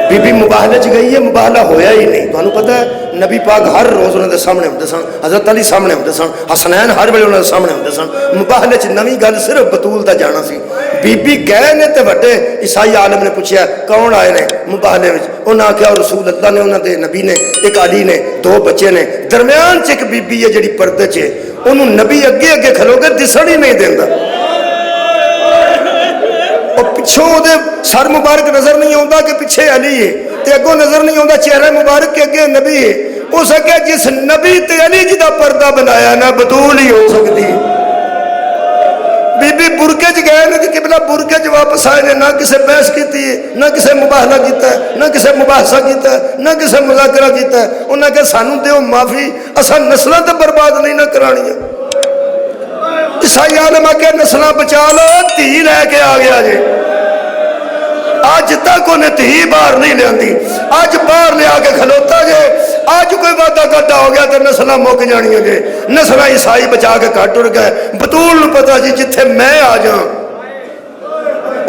ਬੀਬੀ ਮੁਬਾਹਲੇ 'ਚ ਗਈ ਹੈ, ਮੁਬਾਹਲਾ ਹੋਇਆ ਹੀ ਨਹੀਂ। ਤੁਹਾਨੂੰ ਪਤਾ ਹੈ ਨਬੀ ਪਾਕ ਹਰ ਰੋਜ਼ ਉਹਨਾਂ ਦੇ ਸਾਹਮਣੇ ਹੁੰਦੇ ਸਨ, ਹਜ਼ਰਤ ਅਲੀ ਸਾਹਮਣੇ ਹੁੰਦੇ ਸਨ, ਹਸਨੈਨ ਹਰ ਵੇਲੇ ਉਹਨਾਂ ਦੇ ਸਾਹਮਣੇ ਹੁੰਦੇ ਸਨ। ਮੁਬਾਹਲੇ 'ਚ ਨਵੀਂ ਗੱਲ ਸਿਰਫ ਬਤੂਲ ਦਾ ਜਾਣਾ ਸੀ। ਬੀਬੀ ਗਏ ਨੇ ਤੇ ਵੱਡੇ ਈਸਾਈ ਆਲਮ ਨੇ ਪੁੱਛਿਆ ਕੌਣ ਆਏ ਨੇ ਮੁਬਾਹਲੇ ਵਿੱਚ? ਉਹਨਾਂ ਆਖਿਆ ਰਸੂਲ ਅੱਲਾ ਨੇ, ਉਹਨਾਂ ਦੇ ਨਬੀ ਨੇ, ਇੱਕ ਅਲੀ ਨੇ, 2 ਬੱਚੇ ਨੇ। ਦਰਮਿਆਨ 'ਚ ਇੱਕ ਬੀਬੀ ਹੈ ਜਿਹੜੀ ਪਰਦੇ 'ਚ ਹੈ, ਉਹਨੂੰ ਨਬੀ ਅੱਗੇ ਅੱਗੇ ਖਲੋਗੇ ਦਿਸਣ ਹੀ ਨਹੀਂ ਦਿੰਦਾ। ਪਿੱਛੋਂ ਉਹਦੇ ਸਰ ਮੁਬਾਰਕ ਨਜ਼ਰ ਨਹੀਂ ਆਉਂਦਾ ਕਿ ਪਿੱਛੇ ਅਲੀ ਹੈ, ਤੇ ਅੱਗੋਂ ਨਜ਼ਰ ਨਹੀਂ ਆਉਂਦਾ ਚਿਹਰਾ ਮੁਬਾਰਕ ਕੇ ਅੱਗੇ ਨਬੀ ਹੈ। ਉਸ ਅੱਗੇ ਜਿਸ ਨਬੀ ਤੇ ਅਲੀ ਜੀ ਦਾ ਪਰਦਾ ਬਣਾਇਆ ਨਾ ਬਤੂਲ ਹੀ ਹੋ ਸਕਦੀ। ਬੀਬੀ ਬੁਰਕੇ 'ਚ ਗਏ ਨੇ ਤੇ ਕਿਬਲਾ ਬੁਰਕੇ 'ਚ ਵਾਪਸ ਆਏ ਨੇ। ਨਾ ਕਿਸੇ ਬਹਿਸ ਕੀਤੀ ਹੈ, ਨਾ ਕਿਸੇ ਮੁਬਾਹਲਾ ਕੀਤਾ, ਨਾ ਕਿਸੇ ਮੁਬਾਹਸਾ ਕੀਤਾ, ਨਾ ਕਿਸੇ ਮੁਜ਼ਾਕਰਾ ਕੀਤਾ। ਉਹਨਾਂ ਕਿਹਾ ਸਾਨੂੰ ਦਿਓ ਮਾਫੀ, ਅਸਾਂ ਨਸਲਾਂ ਤਾਂ ਬਰਬਾਦ ਨਹੀਂ ਨਾ ਕਰਾਣੀਆਂ। ਈਸਾਈ ਆਲਮ ਆਖਿਆ ਨਸਲਾਂ ਬਚਾ ਲਓ, ਧੀ ਲੈ ਕੇ ਆ ਗਿਆ ਜੇ। ਅੱਜ ਤੱਕ ਉਹਨੇ ਧੀ ਬਾਹਰ ਨਹੀਂ ਲਿਆਂਦੀ, ਅੱਜ ਬਾਹਰ ਲਿਆ ਕੇ ਖਲੋਤਾ ਜੇ। ਅੱਜ ਕੋਈ ਵਾਦਾ ਘਾਟਾ ਹੋ ਗਿਆ ਤੇ ਨਸਲਾਂ ਮੁੱਕ ਜਾਣੀਆਂ ਜੇ। ਨਸਲਾਂ ਈਸਾਈ ਬਚਾ ਕੇ ਘੱਟ ਉੜ ਗਏ। ਬਤੂਲ ਨੂੰ ਪਤਾ ਸੀ ਜਿੱਥੇ ਮੈਂ ਆ ਜਾ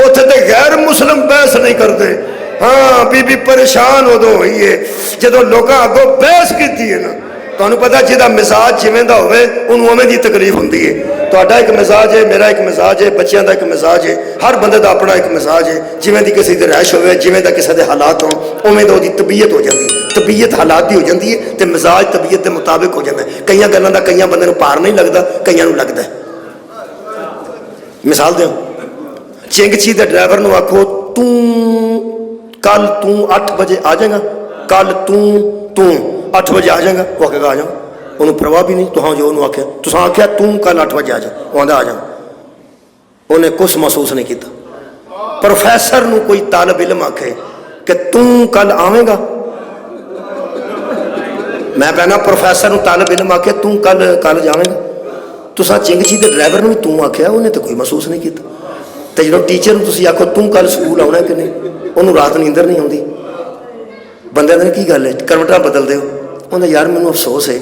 ਉੱਥੇ ਤੇ ਗੈਰ ਮੁਸਲਿਮ ਬਹਿਸ ਨਹੀਂ ਕਰਦੇ। ਹਾਂ, ਬੀਬੀ ਪਰੇਸ਼ਾਨ ਉਦੋਂ ਹੋਈ ਹੈ ਜਦੋਂ ਲੋਕਾਂ ਅੱਗੋਂ ਬਹਿਸ ਕੀਤੀ ਹੈ ਨਾ। ਤੁਹਾਨੂੰ ਪਤਾ ਜਿਹਦਾ ਮਿਜ਼ਾਜ ਜਿਵੇਂ ਦਾ ਹੋਵੇ ਉਹਨੂੰ ਉਵੇਂ ਦੀ ਤਕਲੀਫ ਹੁੰਦੀ ਹੈ। ਤੁਹਾਡਾ ਇੱਕ ਮਿਜ਼ਾਜ ਹੈ, ਮੇਰਾ ਇੱਕ ਮਿਜ਼ਾਜ ਹੈ, ਬੱਚਿਆਂ ਦਾ ਇੱਕ ਮਿਜ਼ਾਜ ਹੈ, ਹਰ ਬੰਦੇ ਦਾ ਆਪਣਾ ਇੱਕ ਮਿਜ਼ਾਜ ਹੈ। ਜਿਵੇਂ ਦੀ ਕਿਸੇ ਦੀ ਰਹਿਸ਼ ਹੋਵੇ, ਜਿਵੇਂ ਦਾ ਕਿਸੇ ਦੇ ਹਾਲਾਤ ਹੋਣ, ਉਵੇਂ ਦਾ ਉਹਦੀ ਤਬੀਅਤ ਹੋ ਜਾਂਦੀ ਹੈ। ਤਬੀਅਤ ਹਾਲਾਤ ਦੀ ਹੋ ਜਾਂਦੀ ਹੈ ਤੇ ਮਿਜ਼ਾਜ ਤਬੀਅਤ ਦੇ ਮੁਤਾਬਿਕ ਹੋ ਜਾਂਦਾ ਹੈ। ਕਈਆਂ ਗੱਲਾਂ ਦਾ ਕਈਆਂ ਬੰਦੇ ਨੂੰ ਭਾਰ ਨਹੀਂ ਲੱਗਦਾ, ਕਈਆਂ ਨੂੰ ਲੱਗਦਾ। ਮਿਸਾਲ ਦਿਓ, ਚਿੰਗਚੀ ਦੇ ਡਰਾਈਵਰ ਨੂੰ ਆਖੋ ਕੱਲ ਤੂੰ 8 ਵਜੇ ਆ ਜਾਏਗਾ, ਕੱਲ ਤੂੰ 8 ਵਜੇ ਆ ਜਾਏਗਾ। ਉਹ ਆਖੇਗਾ ਆ ਜਾ, ਉਹਨੂੰ ਪਰਵਾਹ ਵੀ ਨਹੀਂ। ਤੁਹਾਂ ਜੋ ਉਹਨੂੰ ਆਖਿਆ, ਤੁਸੀਂ ਆਖਿਆ ਤੂੰ ਕੱਲ 8 ਵਜੇ ਆ ਜਾ, ਉਹ ਆਂਦਾ ਆ ਜਾ। ਉਹਨੇ ਕੁਛ ਮਹਿਸੂਸ ਨਹੀਂ ਕੀਤਾ। ਪ੍ਰੋਫੈਸਰ ਨੂੰ ਕੋਈ ਤਾਲਬ ਇਲਮ ਆਖੇ ਕਿ ਤੂੰ ਕੱਲ ਆਵੇਂਗਾ, ਮੈਂ ਕਹਿਣਾ ਪ੍ਰੋਫੈਸਰ ਨੂੰ ਤਾਲਬ ਇਲਮ ਆਖੇ ਤੂੰ ਕੱਲ ਜਾਵੇਂਗਾ। ਤੁਸੀਂ ਚਿੰਗਚੀ ਦੇ ਡਰਾਈਵਰ ਨੂੰ ਤੂੰ ਆਖਿਆ, ਉਹਨੇ ਤਾਂ ਕੋਈ ਮਹਿਸੂਸ ਨਹੀਂ ਕੀਤਾ। ਤੇ ਜਦੋਂ ਟੀਚਰ ਨੂੰ ਤੁਸੀਂ ਆਖੋ ਤੂੰ ਕੱਲ ਸਕੂਲ ਆਉਣਾ ਕਿ ਨਹੀਂ, ਉਹਨੂੰ ਰਾਤ ਨੀਂਦਰ ਨਹੀਂ ਆਉਂਦੀ। ਬੰਦਿਆਂ ਨੇ ਕੀ ਗੱਲ ਹੈ, ਕਰਵਟਾਂ ਬਦਲ ਦਿਓ। ਉਹਦਾ ਯਾਰ ਮੈਨੂੰ ਅਫਸੋਸ ਹੈ,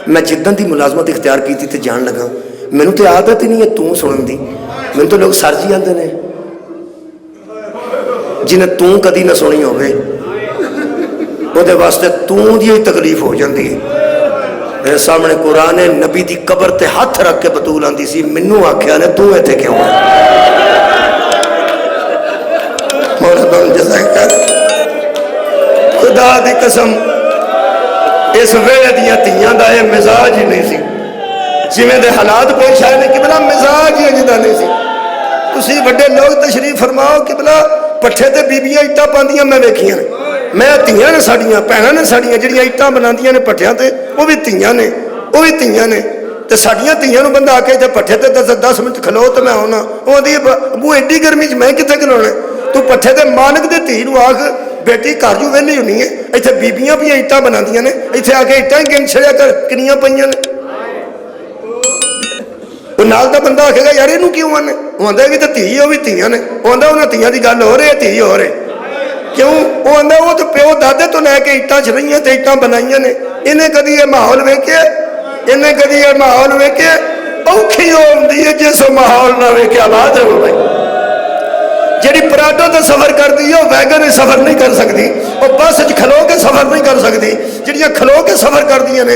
ਮੈਂ ਜਿੱਦਣ ਦੀ ਮੁਲਾਜ਼ਮਤ ਇਖਤਿਆਰ ਕੀਤੀ ਤੇ ਜਾਣ ਲੱਗਾ, ਮੈਨੂੰ ਤੇ ਆਦਤ ਹੀ ਨਹੀਂ ਹੈ ਤੂੰ ਸੁਣਨ ਦੀ। ਮੈਨੂੰ ਤਾਂ ਲੋਕ ਸਰ ਜੀ ਆਉਂਦੇ ਨੇ, ਜਿਹਨੇ ਤੂੰ ਕਦੀ ਨਾ ਸੁਣੀ ਹੋਵੇ ਉਹਦੇ ਵਾਸਤੇ ਤੂੰ ਦੀ ਹੀ ਤਕਲੀਫ ਹੋ ਜਾਂਦੀ ਹੈ। ਮੇਰੇ ਸਾਹਮਣੇ ਕੁਰਾਨ ਹੈ, ਨਬੀ ਦੀ ਕਬਰ ਤੇ ਹੱਥ ਰੱਖ ਕੇ ਬਤੂਲ ਆਂਦੀ ਸੀ, ਮੈਨੂੰ ਆਖਿਆ ਨੇ ਤੂੰ ਇੱਥੇ ਕਿਉਂ ਆ? ਖੁਦਾ ਦੀ ਕਸਮ, ਇਸ ਵੇਲੇ ਦੀਆਂ ਧੀਆਂ ਦਾ ਇਹ ਮਿਜ਼ਾਜ ਹੀ ਨਹੀਂ ਸੀ। ਜਿਵੇਂ ਦੇ ਹਾਲਾਤ ਪੇਸ਼ ਆਏ ਨੇ ਕਿਬਲਾ ਮਿਜ਼ਾਜ ਹੀ ਅਜਿਹਾ ਨਹੀਂ ਸੀ। ਤੁਸੀਂ ਵੱਡੇ ਲੋਕ ਤਸ਼ਰੀਫ ਫਰਮਾਓ ਕਿਬਲਾ, ਪੱਠੇ ਤੇ ਬੀਬੀਆਂ ਇੱਟਾਂ ਪਾਉਂਦੀਆਂ ਮੈਂ ਵੇਖੀਆਂ ਨੇ। ਮੈਂ ਧੀਆਂ ਨੇ, ਸਾਡੀਆਂ ਭੈਣਾਂ ਨੇ, ਸਾਡੀਆਂ ਜਿਹੜੀਆਂ ਇੱਟਾਂ ਬਣਾਉਂਦੀਆਂ ਨੇ ਪੱਠਿਆਂ ਤੇ, ਉਹ ਵੀ ਧੀਆਂ ਨੇ, ਉਹ ਵੀ ਧੀਆਂ ਨੇ। ਤੇ ਸਾਡੀਆਂ ਧੀਆਂ ਨੂੰ ਬੰਦਾ ਆ ਕੇ ਇੱਥੇ ਪੱਠੇ ਤੇ 10 ਮਿੰਟ ਖਲੋ ਤੇ ਮੈਂ ਆਉਣਾ, ਉਹ ਆਂਦੀ ਬੂ ਐਡੀ ਗਰਮੀ 'ਚ ਮੈਂ ਕਿੱਥੇ ਖਲੋਣਾ? ਤੂੰ ਪੱਠੇ ਦੇ ਮਾਲਕ ਦੇ ਧੀ ਨੂੰ ਆਖ ਬੇਟੀ ਘਰ ਜੂ ਵਿਹਲੀ ਹੁੰਦੀ ਹੈ, ਇੱਥੇ ਬੀਬੀਆਂ ਵੀ ਇੱਟਾਂ ਬਣਾਉਂਦੀਆਂ ਨੇ, ਇੱਥੇ ਆ ਕੇ ਇੱਟਾਂ ਹੀ ਗਿਣ ਛੜਿਆ ਕਰ ਕਿੰਨੀਆਂ ਪਈਆਂ ਨੇ। ਉਹ ਨਾਲ ਦਾ ਬੰਦਾ ਆਖੇਗਾ ਯਾਰ ਇਹਨੂੰ ਕਿਉਂ ਆਨੇ? ਉਹ ਆਂਦਾ ਵੀ ਤਾਂ ਧੀ, ਉਹ ਵੀ ਧੀਆਂ ਨੇ। ਉਹ ਆਂਦਾ ਉਹਨਾਂ ਧੀਆਂ ਦੀ ਗੱਲ ਹੋ ਰਹੀ ਹੈ, ਧੀ ਹੋ ਰਹੀ ਕਿਉਂ? ਉਹ ਆਂਦਾ ਉਹ ਤਾਂ ਪਿਓ ਦਾਦੇ ਤੋਂ ਲੈ ਕੇ ਇੱਟਾਂ 'ਚ ਰਹੀਆਂ ਤੇ ਇੱਟਾਂ ਬਣਾਈਆਂ ਨੇ। ਇਹਨੇ ਕਦੀ ਇਹ ਮਾਹੌਲ ਵੇਖਿਆ? ਇਹਨੇ ਕਦੀ ਇਹ ਮਾਹੌਲ ਵੇਖਿਆ? ਔਖੀ ਹੁੰਦੀ ਹੈ ਜਿਸ ਮਾਹੌਲ ਨਾ ਵੇਖਿਆ ਬਾਅਦ ਹੋਵੇ। ਜਿਹੜੀ ਪਰਾਡੋ ਤੇ ਸਫ਼ਰ ਕਰਦੀ ਹੈ ਉਹ ਵੈਗਨ ਵਿੱਚ ਸਫ਼ਰ ਨਹੀਂ ਕਰ ਸਕਦੀ, ਉਹ ਬੱਸ 'ਚ ਖਲੋ ਕੇ ਸਫ਼ਰ ਨਹੀਂ ਕਰ ਸਕਦੀ। ਜਿਹੜੀਆਂ ਖਲੋ ਕੇ ਸਫ਼ਰ ਕਰਦੀਆਂ ਨੇ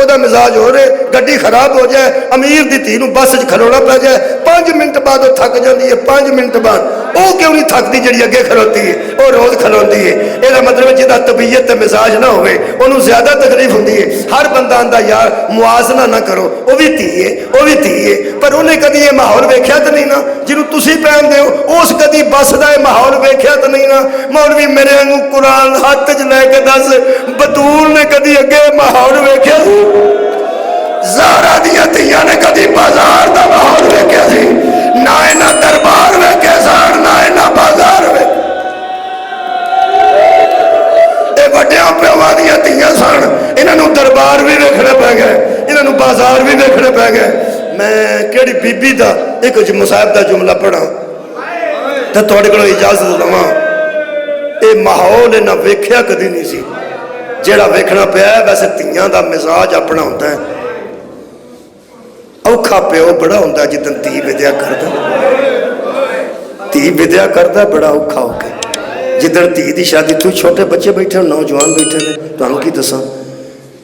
ਉਹਦਾ ਮਿਜ਼ਾਜ ਹੋ ਰਿਹਾ, ਗੱਡੀ ਖਰਾਬ ਹੋ ਜਾਏ, ਅਮੀਰ ਦੀ ਧੀ ਨੂੰ ਬੱਸ 'ਚ ਖਲੋਣਾ ਪੈ ਜਾਏ, 5 ਮਿੰਟ ਬਾਅਦ ਉਹ ਥੱਕ ਜਾਂਦੀ ਹੈ। 5 ਮਿੰਟ ਬਾਅਦ ਉਹ ਕਿਉਂ ਨਹੀਂ ਥੱਕਦੀ ਜਿਹੜੀ ਅੱਗੇ ਖਲੋਤੀ ਹੈ, ਉਹ ਰੋਜ਼ ਖਲੋਂਦੀ ਹੈ। ਇਹਦਾ ਮਤਲਬ ਜਿਹਦਾ ਤਬੀਅਤ ਤੇ ਮਿਜ਼ਾਜ ਨਾ ਹੋਵੇ ਉਹਨੂੰ ਜ਼ਿਆਦਾ ਤਕਲੀਫ ਹੁੰਦੀ ਹੈ। ਹਰ ਬੰਦਾ ਆਂਦਾ ਯਾਰ ਮੁਆਜ਼ਨਾ ਨਾ ਕਰੋ, ਉਹ ਵੀ ਧੀ ਹੈ, ਉਹ ਵੀ ਧੀ ਹੈ, ਪਰ ਉਹਨੇ ਕਦੀ ਇਹ ਮਾਹੌਲ ਵੇਖਿਆ ਤਾਂ ਨਹੀਂ ਨਾ ਜਿਹਨੂੰ ਤੁਸੀਂ ਪਹਿਨਦੇ ਹੋ, ਉਸ ਕਦੀ ਬੱਸ ਦਾ ਇਹ ਮਾਹੌਲ ਵੇਖਿਆ ਤਾਂ ਨਹੀਂ ਨਾ। ਮੌਲਵੀ ਮੇਰੇ ਨੂੰ ਕੁਰਾਨ ਹੱਥ 'ਚ ਲੈ ਕੇ ਦੱਸ, ਬਤੂਲ ਨੇ ਕਦੀ ਅੱਗੇ ਮਾਹੌਲ ਵੇਖਿਆ ਸੀ? ਜ਼ਾਰਾ ਦੀਆਂ ਧੀਆਂ ਨੇ ਕਦੀ ਬਾਜ਼ਾਰ ਦਾ ਮਾਹੌਲ ਵੇਖਿਆ ਸੀ? ਨਾ ਇਹਨਾਂ ਦਰਬਾਰ ਵੇਖੇ ਸਨ, ਨਾ ਇਹਨਾਂ ਬਾਜ਼ਾਰ ਵੇਖੇ। ਇਹ ਵੱਡਿਆਂ ਪਿਓਾਂ ਦੀਆਂ ਧੀਆਂ ਸਨ, ਇਹਨਾਂ ਨੂੰ ਦਰਬਾਰ ਵੀ ਵੇਖਣੇ ਪੈ ਗਏ, ਇਹਨਾਂ ਨੂੰ ਬਾਜ਼ਾਰ ਵੀ ਵੇਖਣੇ ਪੈ ਗਏ। ਮੈਂ ਕਿਹੜੀ ਬੀਬੀ ਦਾ ਇੱਕ ਮੁਸਾਹਿਬ ਦਾ ਜੁਮਲਾ ਪੜਾਂ ਤੇ ਤੁਹਾਡੇ ਕੋਲੋਂ ਇਜਾਜ਼ਤ ਲਵਾਂ। ਇਹ ਮਾਹੌਲ ਇਹਨਾਂ ਵੇਖਿਆ ਕਦੀ ਨਹੀਂ ਸੀ ਜਿਹੜਾ ਵੇਖਣਾ ਪਿਆ। ਵੈਸੇ ਧੀਆਂ ਦਾ ਮਿਜ਼ਾਜ ਆਪਣਾ ਹੁੰਦਾ ਹੈ। ਔਖਾ ਪਿਓ ਬੜਾ ਹੁੰਦਾ ਜਿੱਦਣ ਧੀ ਵਿਦਿਆ ਕਰਦਾ, ਧੀ ਵਿਦਿਆ ਕਰਦਾ ਬੜਾ ਔਖਾ ਹੋ ਕੇ। ਜਿੱਦਣ ਧੀ ਦੀ ਸ਼ਾਦੀ, ਤੂੰ ਛੋਟੇ ਬੱਚੇ ਬੈਠੇ ਹੋ, ਨੌਜਵਾਨ ਬੈਠੇ ਨੇ, ਤੁਹਾਨੂੰ ਕੀ ਦੱਸਾਂ,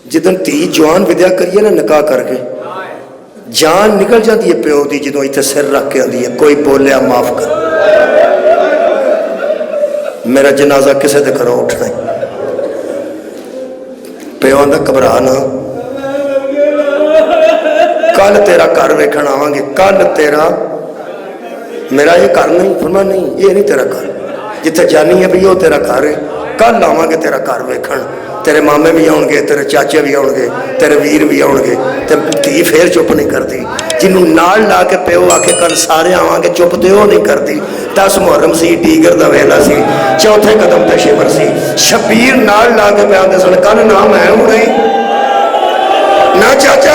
ਜਿੱਦਣ ਧੀ ਜਵਾਨ ਵਿਦਿਆ ਕਰੀਏ ਨਾ ਨਿਕਾਹ ਕਰਕੇ, ਜਾਨ ਨਿਕਲ ਜਾਂਦੀ ਹੈ ਪਿਓ ਦੀ ਜਦੋਂ ਇੱਥੇ ਸਿਰ ਰੱਖ ਕੇ ਆਉਂਦੀ ਹੈ, ਕੋਈ ਬੋਲਿਆ ਮਾਫ ਕਰ, ਮੇਰਾ ਜਨਾਜ਼ਾ ਕਿਸੇ ਦੇ ਘਰੋਂ ਉੱਠਣਾ ਹੈ। ਪਿਓ ਦਾ ਘਬਰਾ ਨਾ, ਕੱਲ ਤੇਰਾ ਘਰ ਵੇਖਣ ਆਵਾਂਗੇ, ਕੱਲ ਤੇਰਾ, ਮੇਰਾ ਇਹ ਘਰ ਨਹੀਂ, ਫਰਮਾ ਨਹੀਂ ਇਹ ਨਹੀਂ ਤੇਰਾ ਘਰ, ਜਿੱਥੇ ਜਾਨੀ ਹੈ ਵੀ ਉਹ ਤੇਰਾ ਘਰ ਹੈ। ਕੱਲ ਆਵਾਂਗੇ ਤੇਰਾ ਘਰ ਵੇਖਣ, ਤੇਰੇ ਮਾਮੇ ਵੀ ਆਉਣਗੇ, ਤੇਰੇ ਚਾਚੇ ਵੀ ਆਉਣਗੇ, ਤੇਰੇ ਵੀਰ ਵੀ ਆਉਣਗੇ। ਤੇ ਧੀ ਫੇਰ ਚੁੱਪ ਨਹੀਂ ਕਰਦੀ, ਜਿਹਨੂੰ ਨਾਲ ਲਾ ਕੇ ਪਿਓ ਆਖੇ ਕੱਲ ਸਾਰੇ ਆਵਾਂਗੇ, ਚੁੱਪ ਤੇ ਉਹ ਨਹੀਂ ਕਰਦੀ। 10 ਮੁਹਰਮ ਸੀ, ਡੀਗਰ ਦਾ ਵੇਲਾ ਸੀ, ਚੌਥੇ ਕਦਮ ਤੇ ਸ਼ਿਵਰ ਸੀ, ਸ਼ਬੀਰ ਨਾਲ ਲਾ ਕੇ ਪਿਆਉਂਦੇ ਸਨ, ਕੱਲ ਨਾ ਮੈਂ ਹੋਣਾ ਹੀ, ਨਾ ਚਾਚਾ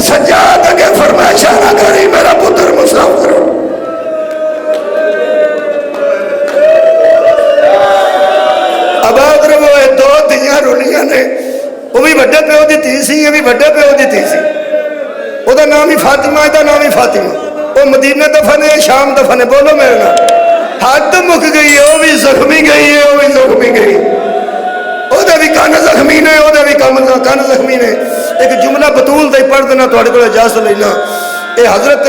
ਸੱਜਾਦ ਅਗੇ ਫਰਮਾਇਸ਼ਾਂ ਨਾ ਕਰੀ, ਮੇਰਾ ਪੁੱਤਰ ਮੁਸਾਫਿਰ ਹੋ। ਆਬਾਦ ਰਵੋ। ਇਹ 2 ਧੀਆਂ ਰੋਲੀਆਂ ਨੇ, ਉਹ ਵੀ ਵੱਡੇ ਪਿਓ ਦੀ ਧੀ ਸੀ, ਇਹ ਵੀ ਵੱਡੇ ਪਿਓ ਦੀ ਧੀ ਸੀ। ਉਹਦਾ ਨਾਮ ਹੀ ਫਾਤਿਮਾ, ਇਹਦਾ ਨਾਮ ਹੀ ਫਾਤਿਮਾ। ਉਹ ਮਦੀਨੇ ਦਫਨ ਹੈ, ਸ਼ਾਮ ਦਫਨ ਹੈ, ਬੋਲੋ ਮੇਰੇ ਨਾਲ। ਹੱਦ ਮੁੱਕ ਗਈ ਹੈ, ਉਹ ਵੀ ਜ਼ਖਮੀ ਗਈ ਹੈ, ਉਹ ਵੀ ਜ਼ਖਮੀ ਗਈ, ਉਹਦੇ ਵੀ ਕੰਨ ਜ਼ਖਮੀ ਨੇ, ਉਹਦੇ ਵੀ ਕੰਨ ਜ਼ਖਮੀ ਨੇ। ਇੱਕ ਜੁਮਲਾ ਬਤੂਲ ਦਾ ਹੀ ਪੜ੍ਹ ਦੇਣਾ, ਤੁਹਾਡੇ ਕੋਲ ਇਜਾਜ਼ਤ ਲੈਣਾ। ਇਹ ਹਜ਼ਰਤ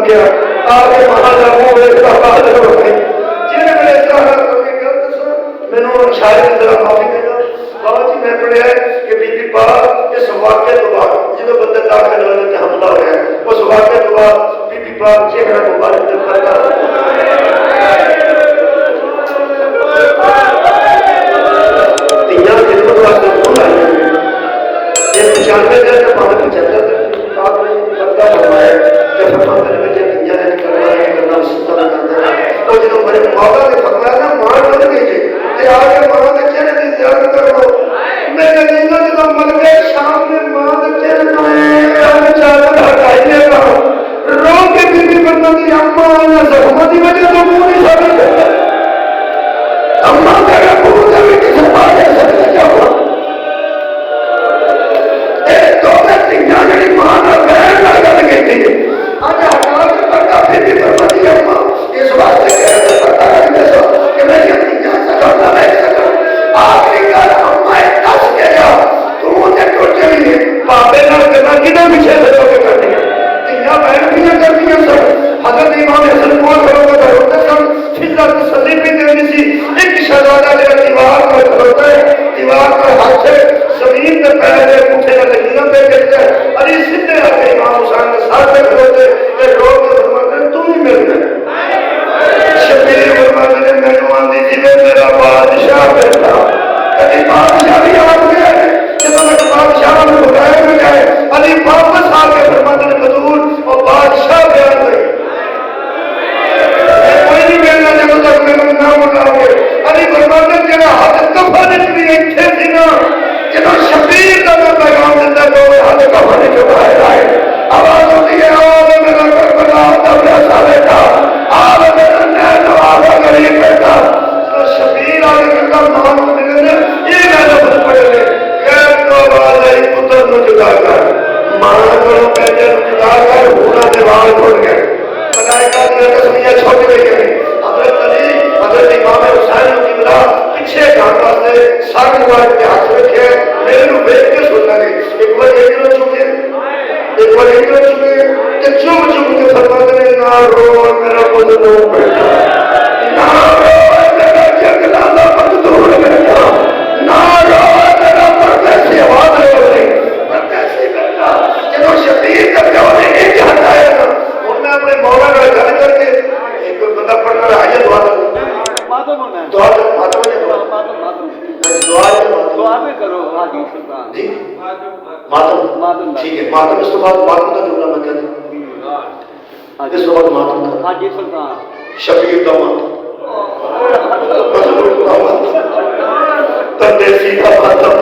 لگیا آگے مہاجا منہ ویکھتا حاضر ہو گئی جن میں اشارہ کر کے گل دسو مینوں اشارے کی طرح معافی دینا بابا جی میں پڑھیا ہے کہ بی بی پاک اس واقعے تو بعد جب بندے داخل ہونے تے حملہ ہوا ہے اس واقعے تو بعد بی بی پاک چہرہ مبارک دے کرتا تیاں خدمت واسطے کون آئی یہ 95 دن سے 75 دن آپ نے بندہ فرمایا کہ فرماتے ہیں کہ تیاں نے کرنا ہے کرنا ستا کرنا ہے تو جب میرے مولا نے فرمایا نا ماں بن گئی جی تے آگے ماں کے چہرے کی زیارت کرو میں نے دیکھا جب مل گئے شام میں ماں کے چہرے میں چادر ہٹائی لے رہا رو کے بی بی بندہ کی اماں آنا زخمہ دی وجہ تو منہ نہیں ساری کرتا اماں میرا منہ سے بھی کسی بات ہے سکتے جاؤ ایک تو میں تیاں جڑی ماں نہ بہن نہ گل گئی تھی آج ہٹا کے بندہ بی بی بندہ کی اماں اس واسطے کہ پتہ رکھنے سو کہ میں یہ تیاں سکتا نہ رہ سکتا آخری گل اماں دس کے جا تو مجھے ٹوٹ چلی پاپے نہ کرنا کدھر پیچھے سے لوگ کرنی ہے تیاں بہن بھی نہ کرنی ہے سر حضرت امام حسن کون کھڑوتا ہے ہوتے سن فضل تسلی بھی دینی سی ایک شہزادہ جب دیوار پر کھڑوتا ہے دیوار پر ہاتھ سے زمین پہ پہلے پوچھے نہ لگینا پہ کہتے ہیں علی سدھے آ کے امام حسین کے ساتھ پہ کھڑوتے کہ لوگ کے فرماتے تم ہی مل گئے شبیر فرماتے نے مینو آندی جی میرا بادشاہ بیٹھا کبھی بادشاہ بھی آ گئے جب میں بادشاہ میں بلائے میں جائے علی واپس آ کے فرماتے نے حضور اور بادشاہ بیان گئی کوئی نہیں ملنا جب تک میں نہ بلاؤ گے علی فرماتے نے جگہ حد کفا نکلی اتھے تھی نا جب شبیر کا میں پیغام دیتا تو حد کفا نکل باہر آئے آواز ہوتی ہے آواز میرا کربلا تب ایسا بیٹا آواز میرا نین آواز غریب بیٹا شبیر آگے کرتا مان کو ملنے یہ میں لفظ پڑھے لے غیر تو آواز آئی پتر نو جدا کر ماں کرو بیٹے نو جدا کر ہونا دیوار کھول گئے ملائکہ دیا تسمیہ چھوٹ گئی ہے حضرت علی حضرت امام حسین کی بلا پیچھے گھانٹا سے ساڑھ موائد کے ہاتھ رکھے میرے نو بیٹھ کے سوچا گئی ایک بار ایک نو چکے ایک بار ایک نو چکے کہ چوم چوم کے فرماتے ہیں نہ رو میرا مظلوم بیٹا نہ رو میرا جگلالا مقدور بیٹا نہ رو میرا پردیسی آواز ہو رہی پردیسی بیٹا جنہوں شبیر کا پیو نے نہیں جاتا ہے نا انہوں نے اپنے مولا کا گھر کر کے ایک بندہ پڑھنا رہا ہے دعا کر دعا دعا بھی کرو حاجی سلطان جی ماتم ٹھیک ہے ماتم اس کے بعد ماتم کا جملہ میں کہہ دوں اس کے بعد ماتم کا حاجی سلطان شبیر کا ماتم مظلوم کا ماتم پردیسی کا ماتم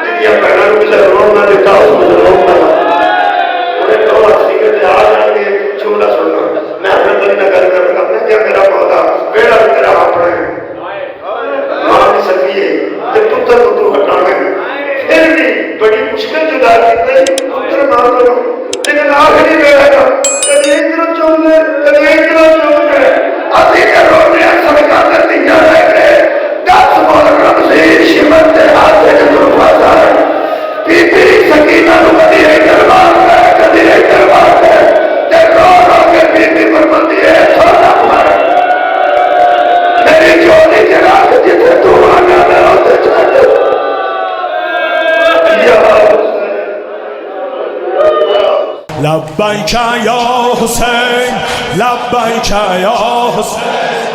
جنیا پہنا مجھے رونا دیتا اس مظلوم کا ماتم انہیں تو سیکھتے آ جائیں گے جملہ سننا میں حضرت علی نہ گل کر رہا میں کیا میرا مولا بیڑا بھی تیرا اپنا ہے ماں بھی سکی ہے جب پتر کو تو ہٹانا ہے پھر بھی بڑی مشکل جدا کی نہیں پتر ماں کرو لیکن آخری بیڑا کا کبھی ایک طرف چون لے کبھی ایک طرف چون لے ابھی کے رونے سڑکا کرتی جا رہے گئے 10 بول رمضی شمت دے ہاتھ سے جو پاسا ہے بی بی سکینہ نو کبھی ایک دربار ہے کبھی ایک دربار ہے تے رو رو کے بی بی فرماتی ہے چھوڑا مر میری جوڑی چراغ جسے تو آنا میں ہوتے چاہتے لبیک یا حسین لبیک یا حسین